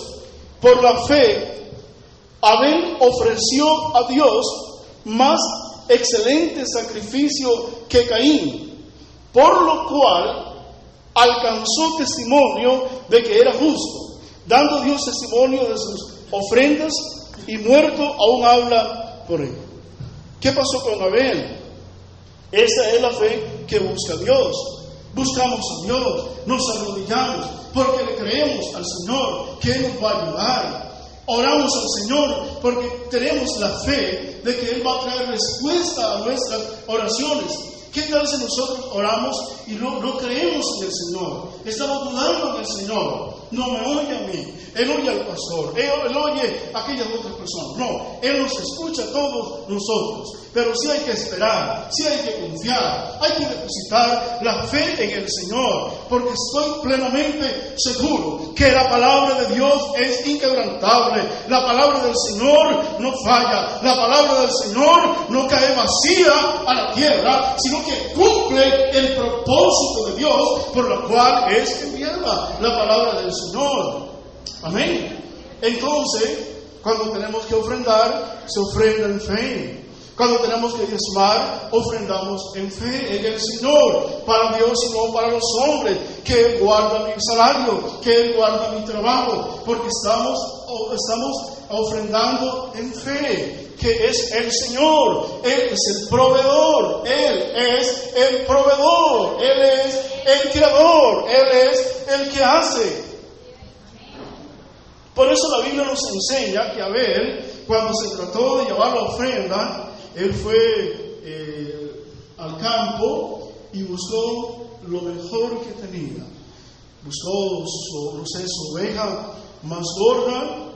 por la fe, Abel ofreció a Dios más excelente sacrificio que Caín, por lo cual alcanzó testimonio de que era justo, dando Dios testimonio de sus ofrendas, y muerto aún habla por él. ¿Qué pasó con Abel? Esa es la fe que busca a Dios. Buscamos a Dios, nos arrodillamos porque le creemos al Señor que Él nos va a ayudar. Oramos al Señor porque tenemos la fe de que Él va a traer respuesta a nuestras oraciones. ¿Qué tal si nosotros oramos y no creemos en el Señor? Estamos dudando en el Señor. No me oye a mí, Él oye al pastor, Él oye a aquellas otras personas. No, Él nos escucha a todos nosotros. Pero sí hay que esperar, sí hay que confiar, hay que depositar la fe en el Señor, porque estoy plenamente seguro que la palabra de Dios es inquebrantable. La palabra del Señor no falla, la palabra del Señor no cae vacía a la tierra, sino que cumple el propósito de Dios por la cual es enviada la palabra del Señor. Amén. Entonces, cuando tenemos que ofrendar, se ofrenda en fe. Cuando tenemos que diezmar, ofrendamos en fe en el Señor, para Dios y no para los hombres, que Él guarda mi salario, que Él guarda mi trabajo, porque estamos ofrendando en fe, que es el Señor. Él es el proveedor, Él es el proveedor, Él es el creador, Él es el que hace. Por eso la Biblia nos enseña que Abel, cuando se trató de llevar la ofrenda, él fue al campo y buscó lo mejor que tenía. Buscó su oveja más gorda,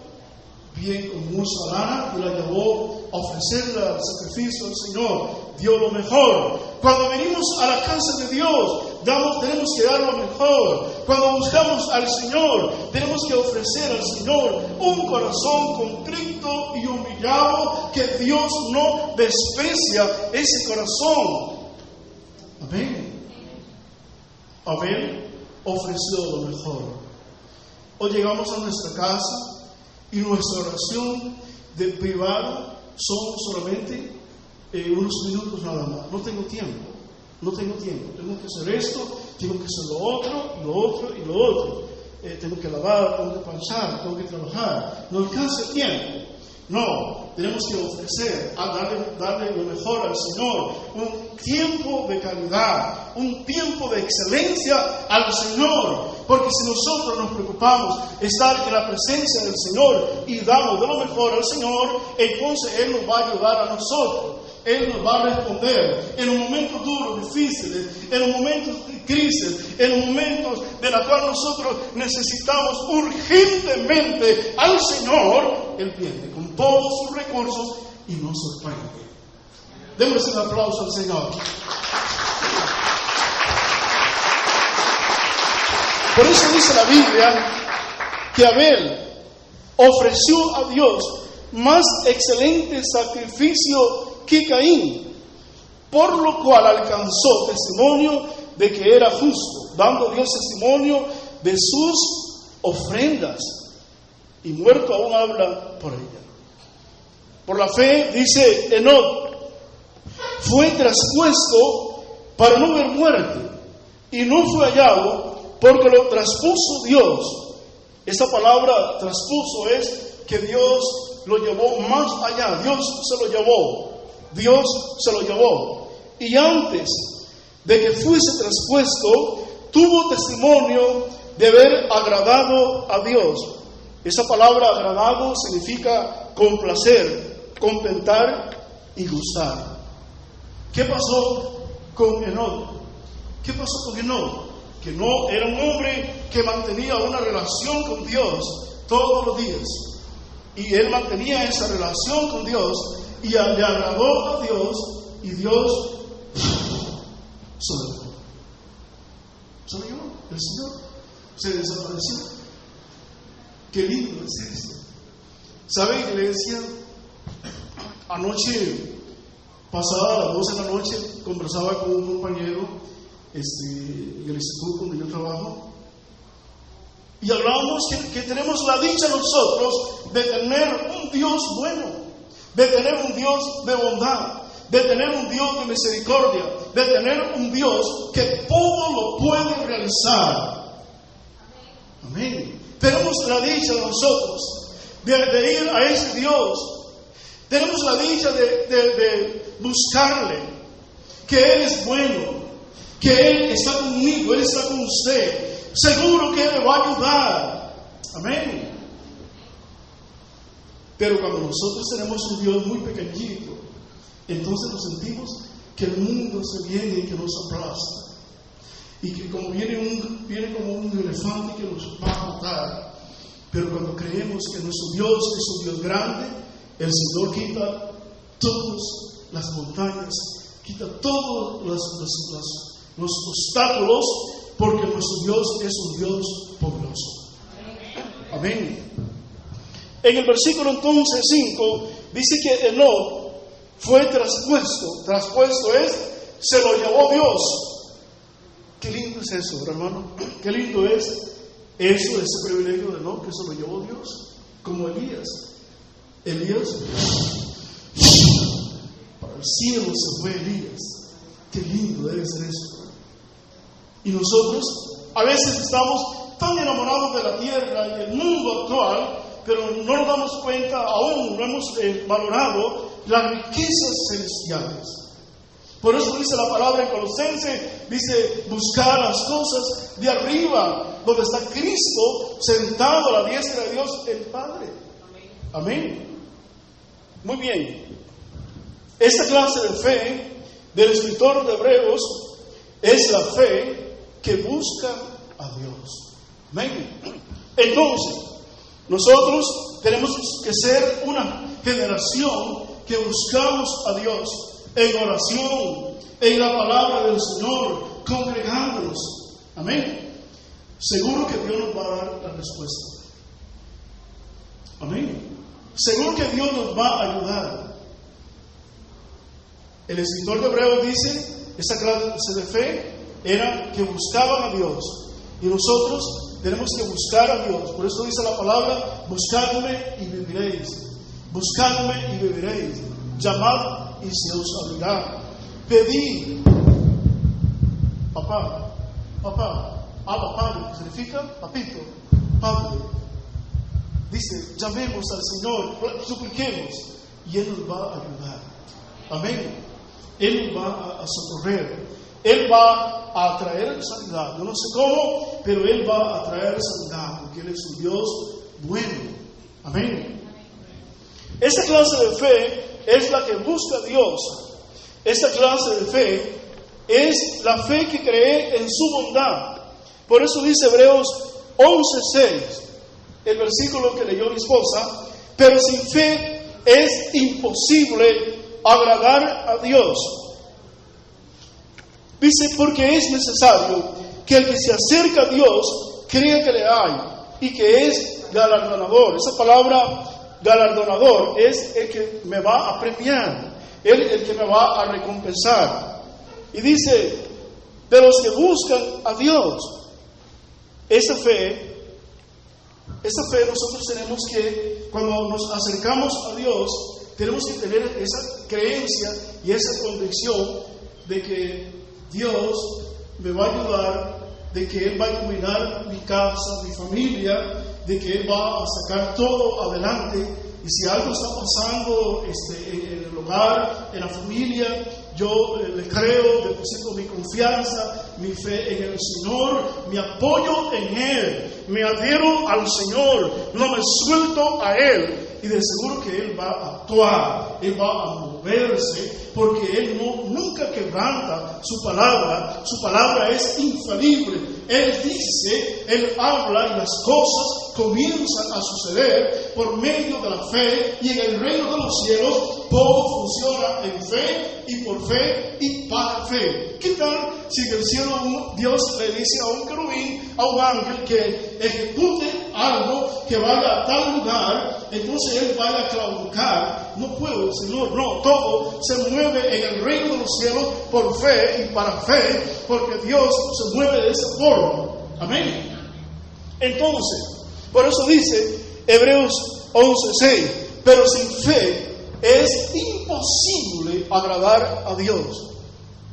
bien con mucha lana, y la llevó a ofrecerla al sacrificio al Señor. Dio lo mejor. Cuando venimos a la casa de Dios, tenemos que dar lo mejor. Cuando buscamos al Señor, tenemos que ofrecer al Señor un corazón contrito y humillado, que Dios no desprecia ese corazón. Amén. Abel ofreció lo mejor. Hoy llegamos a nuestra casa y nuestra oración de privada son solamente unos minutos nada más. No tengo tiempo. Tengo que hacer esto, tengo que hacer lo otro. Tengo que lavar, tengo que planchar, tengo que trabajar. No alcanza el tiempo. No, tenemos que ofrecer, darle lo mejor al Señor, un tiempo de calidad, un tiempo de excelencia al Señor, porque si nosotros nos preocupamos estar en la presencia del Señor y damos de lo mejor al Señor, entonces Él nos va a ayudar a nosotros. Él nos va a responder en un momento duro, difíciles, en un momento de crisis, en un momento de la cual nosotros necesitamos urgentemente al Señor. Él viene con todos sus recursos y nos sorprende. Démosle un aplauso al Señor. Por eso dice la Biblia que Abel ofreció a Dios más excelente sacrificio que Caín, por lo cual alcanzó testimonio de que era justo, dando Dios testimonio de sus ofrendas, y muerto aún habla por ella. Por la fe, dice Enoc, fue traspuesto para no ver muerte, y no fue hallado porque lo traspuso Dios. Esta palabra traspuso es que Dios lo llevó más allá. Dios se lo llevó. Dios se lo llevó. Y antes de que fuese traspuesto, tuvo testimonio de haber agradado a Dios. Esa palabra agradado significa complacer, contentar y gustar. ¿Qué pasó con Enoc? ¿Qué pasó con Enoc? Que no era un hombre que mantenía una relación con Dios todos los días. Y él mantenía esa relación con Dios y le agradó a Dios, y Dios se lo llevó. Se lo llevó. El Señor se desapareció. Qué lindo es esto. ¿Sabe, iglesia? Anoche, pasada a las 12 de la noche, conversaba con un compañero en el instituto donde yo trabajo, y hablábamos que tenemos la dicha nosotros de tener un Dios bueno, de tener un Dios de bondad, de tener un Dios de misericordia, de tener un Dios que todo lo puede realizar. Amén. Tenemos la dicha nosotros de ir a ese Dios. Tenemos la dicha de buscarle, que Él es bueno, que Él está conmigo, Él está con usted. Seguro que Él le va a ayudar. Amén. Pero cuando nosotros tenemos un Dios muy pequeñito, entonces nos sentimos que el mundo se viene y que nos aplasta. Y que como viene como un elefante que nos va a matar. Pero cuando creemos que nuestro Dios es un Dios grande, el Señor quita todas las montañas, quita todos los obstáculos, porque nuestro Dios es un Dios poderoso. Amén. En el versículo entonces 5 dice que Enoc fue traspuesto. Traspuesto es, se lo llevó Dios. Qué lindo es eso, hermano. Qué lindo es eso, ese privilegio de Enoc, que se lo llevó Dios. Como Elías. Elías, para el cielo se fue Elías. Qué lindo debe ser eso. Y nosotros a veces estamos tan enamorados de la tierra y del mundo actual, pero no nos damos cuenta, aún no hemos valorado las riquezas celestiales. Por eso dice la palabra en Colosenses, dice, buscar las cosas de arriba, donde está Cristo sentado a la diestra de Dios el Padre. Amén. Muy bien. Esta clase de fe del escritor de Hebreos es la fe que busca a Dios. Amén. Entonces, nosotros tenemos que ser una generación que buscamos a Dios en oración, en la palabra del Señor, congregándonos. Amén. Seguro que Dios nos va a dar la respuesta. Amén. Seguro que Dios nos va a ayudar. El escritor de Hebreos dice, esta clase de fe era que buscaban a Dios. Y nosotros tenemos que buscar a Dios. Por eso dice la palabra, buscadme y viviréis. Buscadme y viviréis. Llamad y se os abrirá. Pedid. Papá. Abba Padre, significa papito, Padre. Dice, llamemos al Señor, supliquemos, y Él nos va a ayudar. Amén. Él nos va a socorrer. Él va a traer sanidad. Yo no sé cómo, pero Él va a traer sanidad, porque Él es un Dios bueno. Amén. Esta clase de fe es la que busca a Dios. Esta clase de fe es la fe que cree en su bondad. Por eso dice Hebreos 11:6, el versículo que leyó mi esposa, pero sin fe es imposible agradar a Dios. Dice, porque es necesario que el que se acerca a Dios cree que le hay y que es galardonador. Esa palabra galardonador es el que me va a premiar, el que me va a recompensar. Y dice, de los que buscan a Dios, esa fe nosotros tenemos que, cuando nos acercamos a Dios, tenemos que tener esa creencia y esa convicción de que Dios me va a ayudar, de que Él va a iluminar mi casa, mi familia, de que Él va a sacar todo adelante. Y si algo está pasando en el hogar, en la familia, yo le creo, deposito mi confianza, mi fe en el Señor, me apoyo en Él, me adhiero al Señor, no me suelto a Él. Y de seguro que Él va a actuar, Él va a moverse, porque Él nunca quebranta su palabra es infalible. Él dice, Él habla y las cosas comienzan a suceder por medio de la fe, y en el reino de los cielos todo funciona en fe y por fe y para fe. ¿Qué tal si en el cielo Dios le dice a un querubín, a un ángel, que ejecute algo, que vaya a tal lugar, entonces él vaya a claudicar? No puedo, Señor, no, todo se mueve en el reino de los cielos por fe y para fe, porque Dios se mueve de esa forma. Amén. Entonces, por eso dice Hebreos 11:6, pero sin fe es imposible agradar a Dios.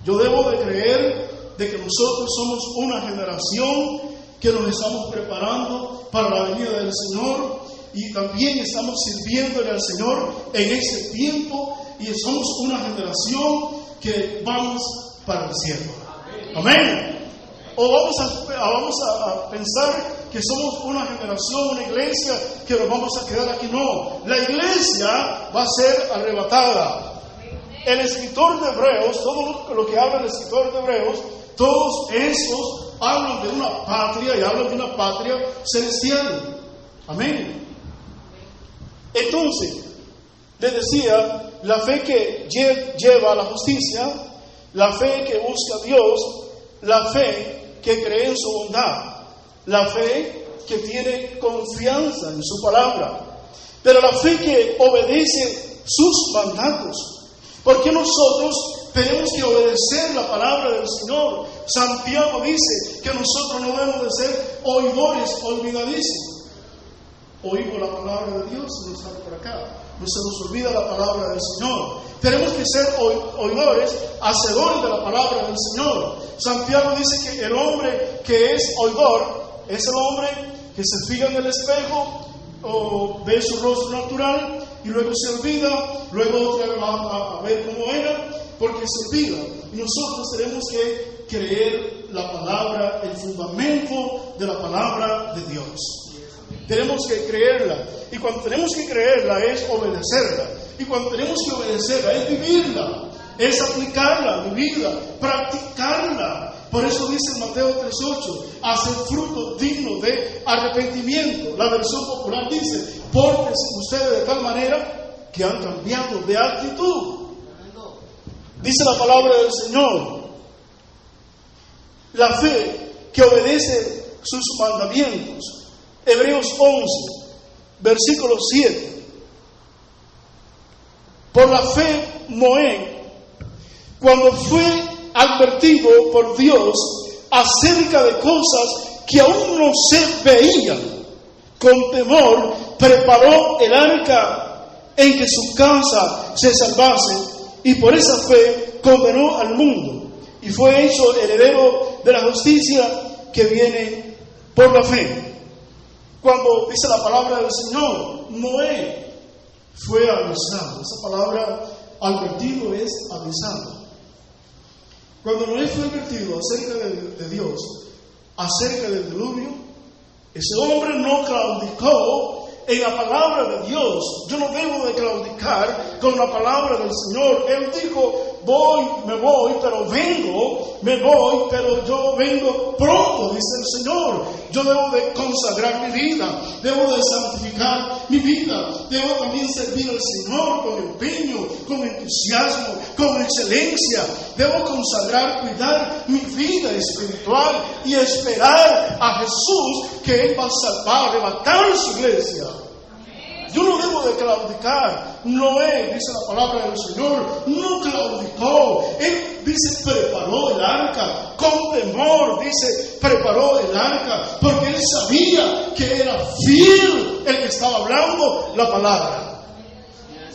Yo debo de creer de que nosotros somos una generación que nos estamos preparando para la venida del Señor, y también estamos sirviéndole al Señor en ese tiempo, y somos una generación que vamos para el cielo. Amén. O vamos a pensar que somos una generación, una iglesia, que nos vamos a quedar aquí. No, la iglesia va a ser arrebatada. El escritor de Hebreos, todo lo que habla el escritor de Hebreos, todos esos hablan de una patria, y hablan de una patria celestial. Amén. Entonces, les decía, la fe que lleva a la justicia, la fe que busca a Dios, la fe que cree en su bondad, la fe que tiene confianza en su palabra, pero la fe que obedece sus mandatos. Porque nosotros tenemos que obedecer la palabra del Señor. Santiago dice que nosotros no debemos de ser oidores olvidadizos. Oímos la palabra de Dios y nos sale por acá. No se nos olvida la palabra del Señor. Tenemos que ser oidores, hacedores de la palabra del Señor. Santiago dice que el hombre que es oidor es el hombre que se fija en el espejo o ve su rostro natural y luego se olvida, luego otra vez va a ver cómo era, porque se olvida. Y nosotros tenemos que creer la palabra, el fundamento de la palabra de Dios. Tenemos que creerla, y cuando tenemos que creerla es obedecerla, y cuando tenemos que obedecerla es vivirla, es aplicarla, vivirla, practicarla. Por eso dice en Mateo 3:8, hacer fruto digno de arrepentimiento. La versión popular dice, pórtense ustedes de tal manera que han cambiado de actitud. Dice la palabra del Señor, la fe que obedece sus mandamientos. Hebreos 11, versículo 7. Por la fe, Noé, cuando fue advertido por Dios acerca de cosas que aún no se veían, con temor preparó el arca en que su casa se salvase, y por esa fe condenó al mundo, y fue hecho heredero de la justicia que viene por la fe. Cuando dice la palabra del Señor, Noé fue avisado. Esa palabra advertido es avisado. Cuando Noé fue advertido acerca de Dios, acerca del diluvio, ese hombre no claudicó en la palabra de Dios. Yo no debo de claudicar con la palabra del Señor. Él dijo, me voy, pero yo vengo pronto, dice el Señor. Yo debo de consagrar mi vida, debo de santificar mi vida, debo también servir al Señor con empeño, con entusiasmo, con excelencia. Debo consagrar, cuidar mi vida espiritual y esperar a Jesús, que Él va a arrebatar su iglesia. Yo no debo de claudicar. Noé, dice la palabra del Señor, no claudicó. Él dice, preparó el arca. Con temor, dice, preparó el arca. Porque él sabía que era fiel el que estaba hablando la palabra.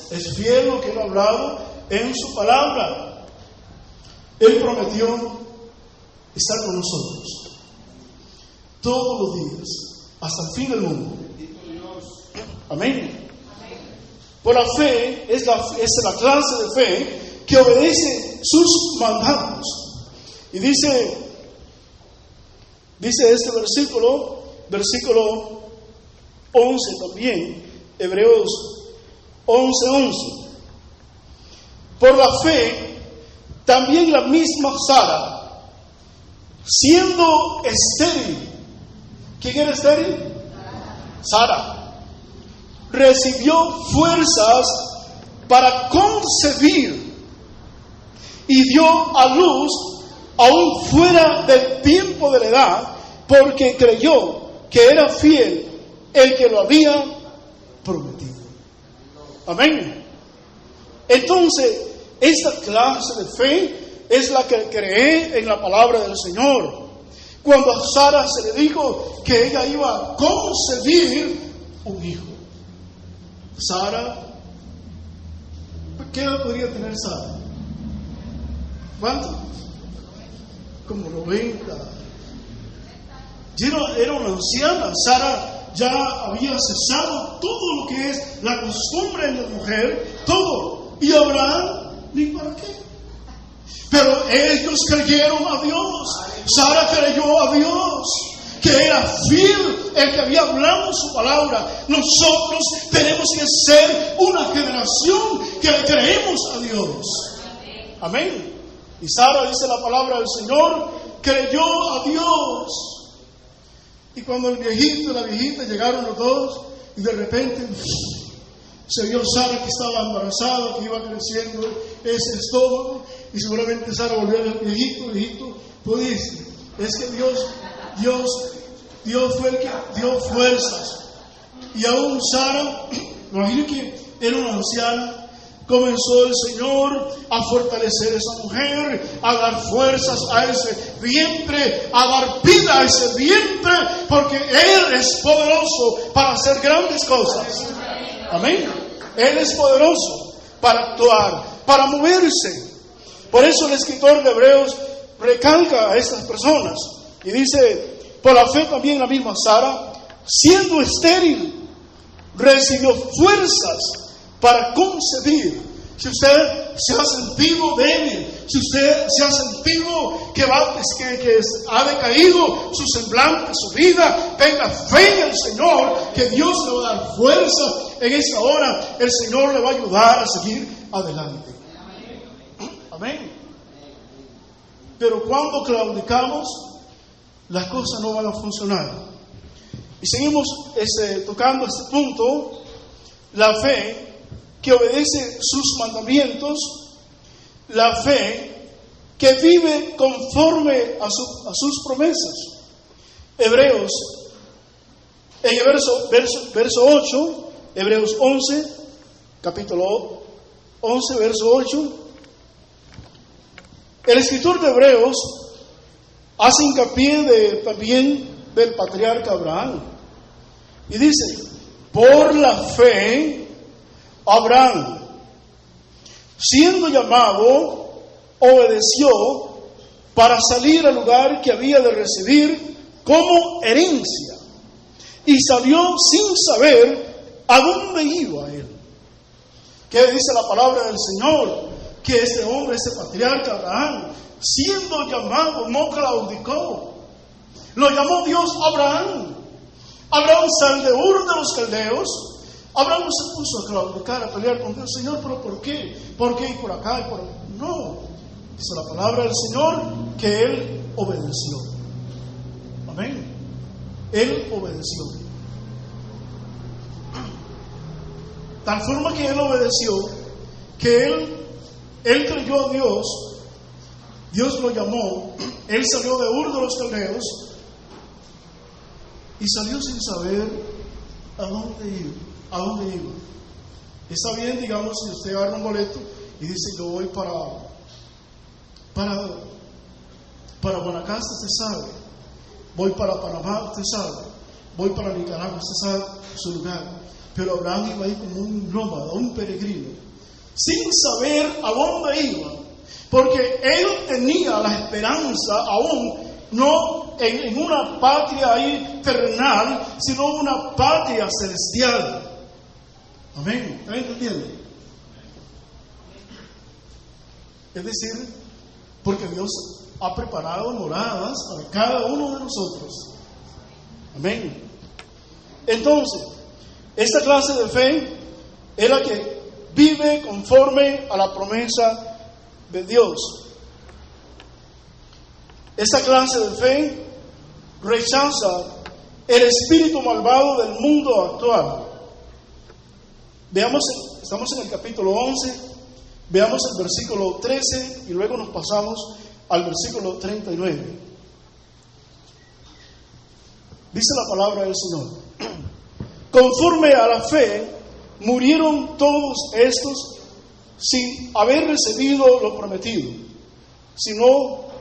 Es fiel lo que él ha hablado en su palabra. Él prometió estar con nosotros todos los días, hasta el fin del mundo. Amén. Por la fe, es la clase de fe que obedece sus mandatos. Y dice este versículo 11 también, Hebreos 11:11. Por la fe, también la misma Sara, siendo estéril. ¿Quién era estéril? Sara. Recibió fuerzas para concebir y dio a luz aún fuera del tiempo de la edad, porque creyó que era fiel el que lo había prometido. Amén. Entonces, esta clase de fe es la que cree en la palabra del Señor. Cuando a Sara se le dijo que ella iba a concebir un hijo. Sara, ¿qué edad podría tener Sara? ¿Cuánto? Como 90. Era una anciana. Sara ya había cesado todo lo que es la costumbre en la mujer, todo. Y Abraham, ni para qué. Pero ellos creyeron a Dios. Sara creyó a Dios, que era fiel el que había hablado su palabra. Nosotros tenemos que ser una generación que le creemos a Dios. Amén. Y Sara, dice la palabra del Señor, creyó a Dios. Y cuando el viejito y la viejita llegaron los dos, y de repente se vio Sara que estaba embarazada, que iba creciendo ese estómago, y seguramente Sara volvió a ver al viejito, pues es que Dios fue el que dio fuerzas. Y aún Sara, imagino que era una anciana, comenzó el Señor a fortalecer a esa mujer, a dar fuerzas a ese vientre, a dar vida a ese vientre, porque Él es poderoso para hacer grandes cosas. Amén. Él es poderoso para actuar, para moverse. Por eso el escritor de Hebreos recalca a estas personas y dice: por la fe también la misma Sara, siendo estéril, recibió fuerzas para concebir. Si usted se ha sentido débil, si usted se ha sentido que ha decaído su semblante, su vida, tenga fe en el Señor, que Dios le va a dar fuerza en esta hora. El Señor le va a ayudar a seguir adelante. Amén. Pero cuando claudicamos, las cosas no van a funcionar. Y seguimos tocando este punto, la fe que obedece sus mandamientos, la fe que vive conforme a sus promesas. Hebreos, en el verso 8, Hebreos 11, capítulo 11, verso 8, el escritor de Hebreos hace hincapié también del patriarca Abraham. Y dice: por la fe, Abraham, siendo llamado, obedeció para salir al lugar que había de recibir como herencia. Y salió sin saber a dónde iba él. ¿Qué dice la palabra del Señor? Que este hombre, este patriarca Abraham, siendo llamado, no claudicó. Lo llamó Dios Abraham. Abraham sale de Ur de los Caldeos. Abraham no se puso a claudicar, a pelear con Dios. Señor, ¿pero por qué? ¿Por qué? Y por acá y por... No, dice la palabra del Señor que Él obedeció. Amén. Él obedeció. Tal forma que Él obedeció, que Él creyó a Dios, Dios lo llamó, Él salió de Ur de los Caldeos y salió sin saber a dónde iba. Está bien, digamos, si usted agarra un boleto y dice, yo voy para Guanacaste, usted sabe. Voy para Panamá, usted sabe. Voy para Nicaragua, usted sabe su lugar. Pero Abraham iba ahí como un nómada, un peregrino, sin saber a dónde iba, porque él tenía la esperanza aún, no en una patria ahí terrenal, sino una patria celestial. Amén. ¿Está entendiendo? Es decir, porque Dios ha preparado moradas para cada uno de nosotros. Amén. Entonces, esta clase de fe es la que vive conforme a la promesa de Dios. Esta clase de fe rechaza el espíritu malvado del mundo actual. Veamos, estamos en el capítulo 11, veamos el versículo 13 y luego nos pasamos al versículo 39. Dice la palabra del Señor: conforme a la fe, murieron todos estos sin haber recibido lo prometido, sino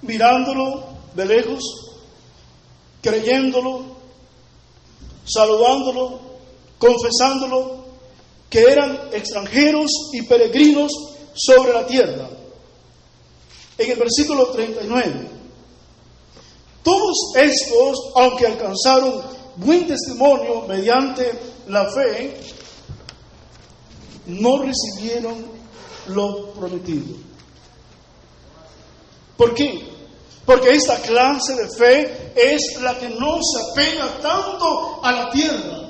mirándolo de lejos, creyéndolo, saludándolo, confesándolo, que eran extranjeros y peregrinos sobre la tierra. En el versículo 39, todos estos, aunque alcanzaron buen testimonio mediante la fe, no recibieron lo prometido. ¿Por qué? Porque esta clase de fe es la que no se apega tanto a la tierra,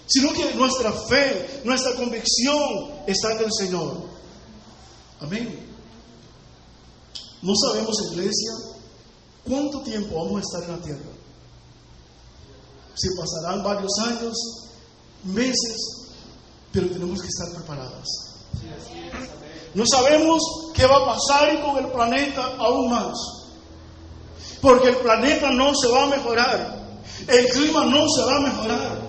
sino que nuestra fe, nuestra convicción está en el Señor. Amén. No sabemos, iglesia, cuánto tiempo vamos a estar en la tierra. Si pasarán varios años, meses, pero tenemos que estar preparados. No sabemos qué va a pasar con el planeta aún más, porque el planeta no se va a mejorar, el clima no se va a mejorar,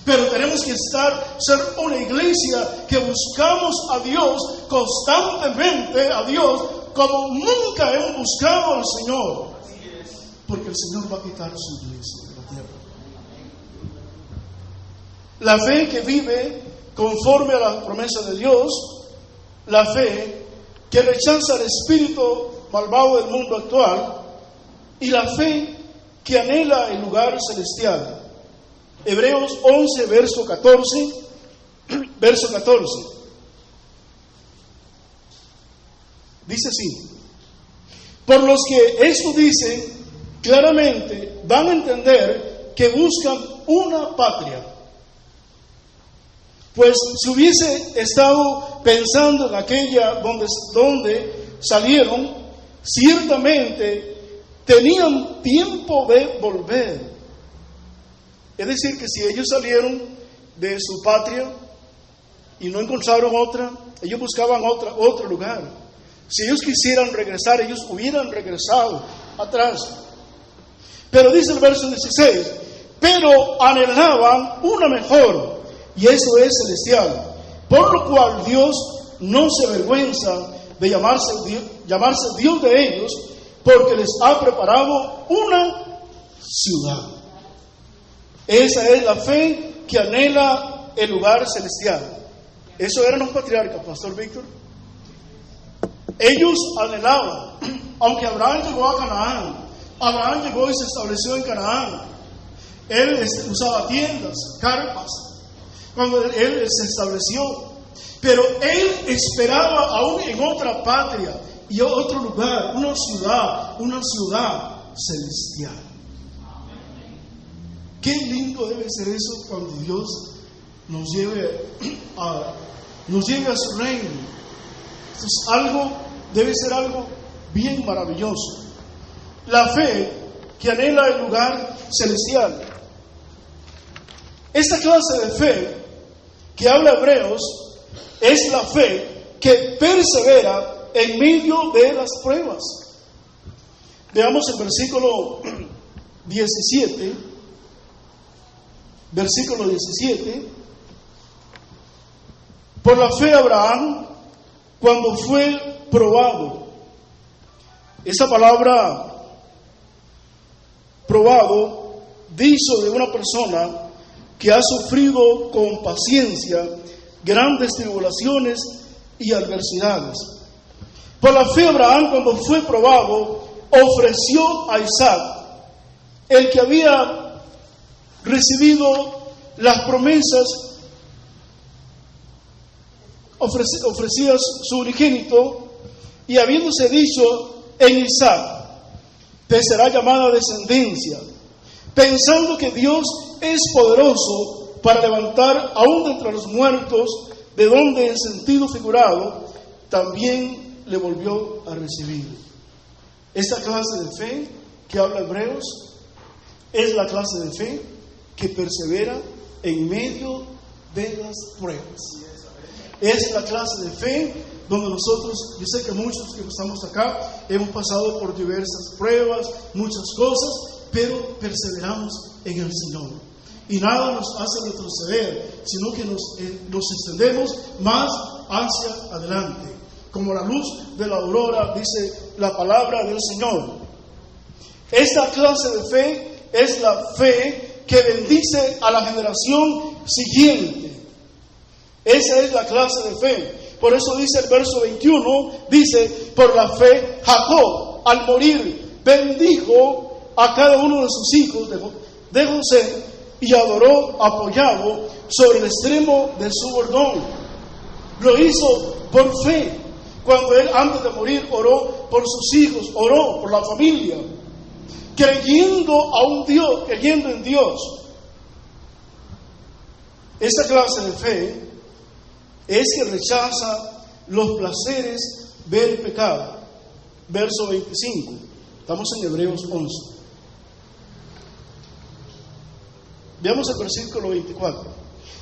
pero tenemos que ser una iglesia que buscamos a Dios constantemente, a Dios como nunca hemos buscado al Señor, porque el Señor va a quitar su iglesia de la tierra. La fe que vive conforme a la promesa de Dios, la fe que rechaza el espíritu malvado del mundo actual, y la fe que anhela el lugar celestial. Hebreos 11, verso 14. Dice así: por los que esto dicen, claramente van a entender que buscan una patria. Pues si hubiese estado pensando en aquella donde salieron, ciertamente tenían tiempo de volver. Es decir, que si ellos salieron de su patria y no encontraron otra, ellos buscaban otro lugar. Si ellos quisieran regresar, ellos hubieran regresado atrás. Pero dice el verso 16, pero anhelaban una mejor, y eso es celestial, por lo cual Dios no se avergüenza de llamarse Dios de ellos, porque les ha preparado una ciudad. Esa es la fe que anhela el lugar celestial. Eso eran los patriarcas, Pastor Víctor. Ellos anhelaban, aunque Abraham llegó a Canaán, Abraham llegó y se estableció en Canaán. Él usaba tiendas, carpas, cuando él se estableció. Pero él esperaba aún en otra patria y otro lugar, una ciudad celestial. Qué lindo debe ser eso cuando Dios nos lleve a su reino. Esto debe ser algo bien maravilloso. La fe que anhela el lugar celestial. Esta clase de fe que habla Hebreos es la fe que persevera en medio de las pruebas. Veamos el versículo 17. Versículo 17. Por la fe Abraham, cuando fue probado. Esa palabra probado dice de una persona que ha sufrido con paciencia grandes tribulaciones y adversidades. Por la fe Abraham, cuando fue probado, ofreció a Isaac, el que había recibido las promesas, ofrecía su unigénito, y habiéndose dicho en Isaac, te será llamada descendencia, pensando que Dios es poderoso para levantar aún de entre los muertos, de donde en sentido figurado también le volvió a recibir. Esta clase de fe que habla Hebreos es la clase de fe que persevera en medio de las pruebas. Es la clase de fe donde nosotros, yo sé que muchos que estamos acá hemos pasado por diversas pruebas, muchas cosas, pero perseveramos en el Señor. Y nada nos hace retroceder, sino que nos extendemos más hacia adelante. Como la luz de la aurora, dice la palabra del Señor. Esta clase de fe es la fe que bendice a la generación siguiente. Esa es la clase de fe. Por eso dice el verso 21, dice, por la fe Jacob al morir bendijo a cada uno de sus hijos de José y adoró apoyado sobre el extremo de su bordón. Lo hizo por fe. Cuando él antes de morir oró por sus hijos, oró por la familia, creyendo en Dios. Esta clase de fe es que rechaza los placeres del pecado. Verso 25. Estamos en Hebreos 11. Veamos el versículo 24.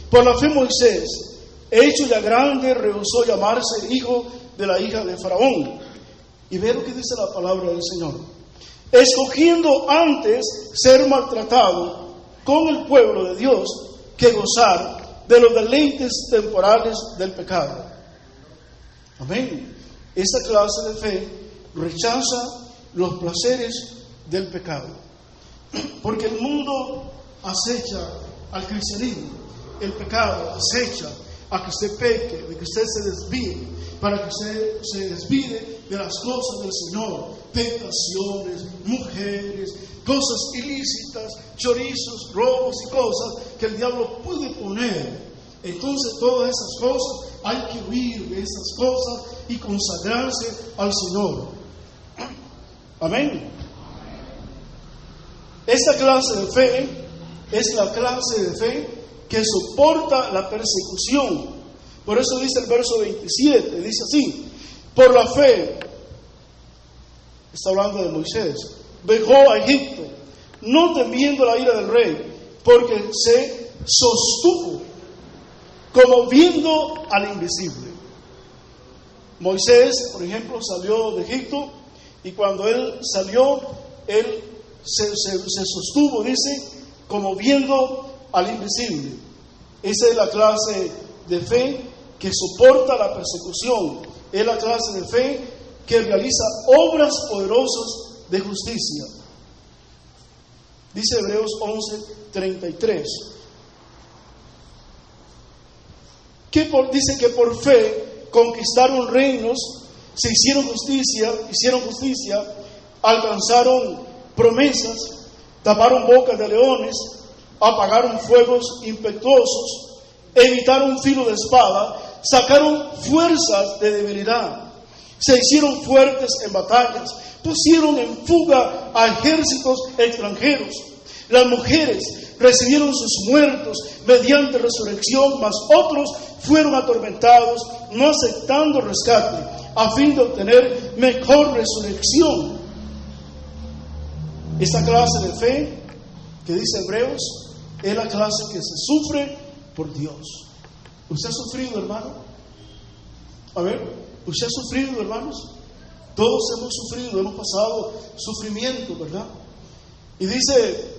Por la fe Moisés, hecho ya grande, rehusó llamarse hijo de la hija de Faraón. Y ve lo que dice la palabra del Señor. Escogiendo antes ser maltratado con el pueblo de Dios que gozar de los deleites temporales del pecado. Amén. Esta clase de fe rechaza los placeres del pecado. Porque el mundo acecha al cristianismo. El pecado acecha a que usted peque, de que usted se desvíe, para que usted se desvíe de las cosas del Señor. Tentaciones, mujeres, cosas ilícitas, chorizos, robos y cosas que el diablo puede poner. Entonces todas esas cosas hay que huir de esas cosas y consagrarse al Señor. Amén. Esta clase de fe es la clase de fe que soporta la persecución. Por eso dice el verso 27, dice así: por la fe, está hablando de Moisés, dejó a Egipto, no temiendo la ira del rey, porque se sostuvo como viendo al invisible. Moisés, por ejemplo, salió de Egipto, y cuando él salió, él se sostuvo, dice, como viendo al invisible. Esa es la clase de fe que soporta la persecución. Es la clase de fe que realiza obras poderosas de justicia. Dice Hebreos 11:33. Dice que por fe conquistaron reinos, se hicieron justicia, alcanzaron promesas, taparon bocas de leones, apagaron fuegos impetuosos, evitaron filo de espada, sacaron fuerzas de debilidad, se hicieron fuertes en batallas, pusieron en fuga a ejércitos extranjeros. Las mujeres recibieron sus muertos mediante resurrección, mas otros fueron atormentados, no aceptando rescate, a fin de obtener mejor resurrección. Esta clase de fe que dice Hebreos es la clase que se sufre por Dios. ¿Usted ha sufrido, hermano? A ver, ¿usted ha sufrido, hermanos? Todos hemos sufrido, hemos pasado sufrimiento, ¿verdad? Y dice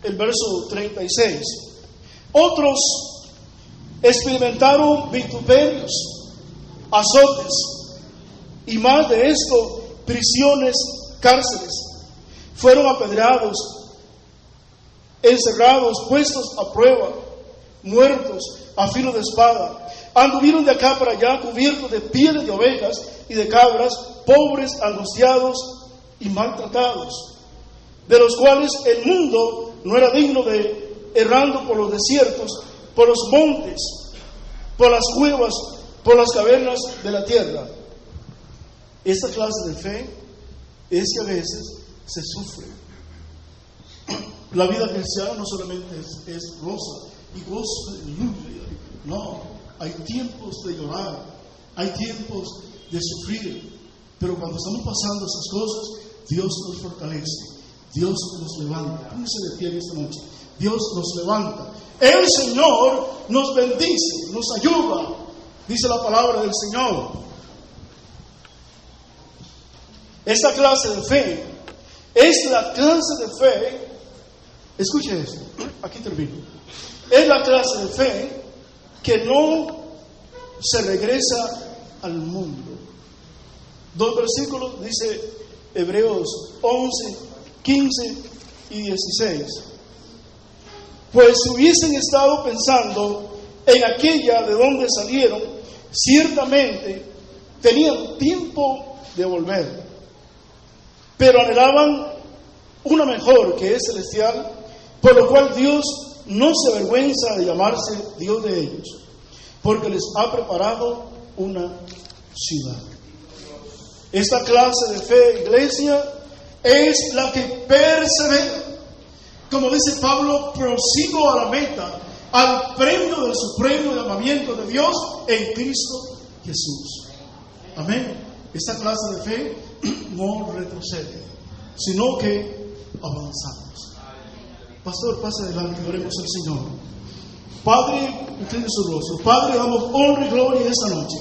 el verso 36, otros experimentaron vituperios, azotes, y más de esto, prisiones, cárceles. Fueron apedreados, encerrados, puestos a prueba, muertos a filo de espada. Anduvieron de acá para allá cubiertos de pieles de ovejas y de cabras, pobres, angustiados y maltratados, de los cuales el mundo no era digno de, errando por los desiertos, por los montes, por las cuevas, por las cavernas de la tierra. Esta clase de fe es que a veces se sufre. La vida cristiana no solamente es rosa y gozo, aleluya. No, hay tiempos de llorar, hay tiempos de sufrir, pero cuando estamos pasando esas cosas, Dios nos fortalece, Dios nos levanta. Póngase de pie esta noche. Dios nos levanta. El Señor nos bendice, nos ayuda, dice la palabra del Señor. Esta clase de fe es la clase de fe. Escuche esto, aquí termino. Es la clase de fe que no se regresa al mundo. 2 versículos, dice Hebreos 11, 15 y 16. Pues si hubiesen estado pensando en aquella de donde salieron, ciertamente tenían tiempo de volver, pero anhelaban una mejor, que es celestial, por lo cual Dios no se avergüenza de llamarse Dios de ellos, porque les ha preparado una ciudad. Esta clase de fe, iglesia, es la que persevera. Como dice Pablo, prosigo a la meta, al premio del supremo llamamiento de Dios en Cristo Jesús. Amén. Esta clase de fe no retrocede, sino que avanzamos. Pastor, pase adelante, oremos al Señor. Padre, incline su rostro. Padre, damos honra y gloria esta noche.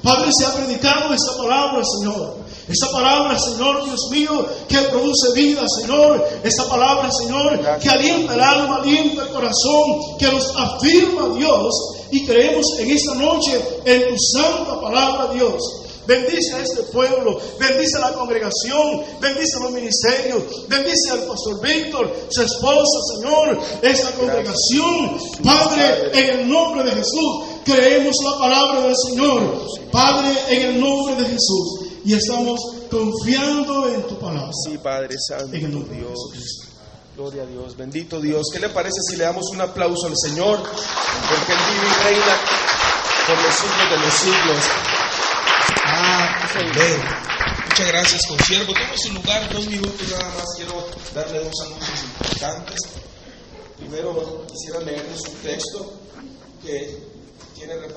Padre, se ha predicado esta palabra, Señor. Esta palabra, Señor, Dios mío, que produce vida, Señor. Esta palabra, Señor, que alienta el alma, alienta el corazón, que nos afirma, Dios. Y creemos en esta noche en tu santa palabra, Dios. Bendice a este pueblo, bendice a la congregación, bendice a los ministerios, bendice al pastor Víctor, su esposa, Señor, esta congregación. Padre, en el nombre de Jesús, creemos la palabra del Señor. Padre, en el nombre de Jesús. Y estamos confiando en tu palabra. Sí, Padre Santo, en el nombre Dios. de Jesucristo. Gloria a Dios, bendito Dios. ¿Qué le parece si le damos un aplauso al Señor? Porque Él vive y reina por los siglos de los siglos. Amén. Muchas gracias, consiervo. Toma su lugar, 2 minutos nada más. Quiero darle 2 anuncios importantes. Primero, quisiera leerles un texto que tiene referencia.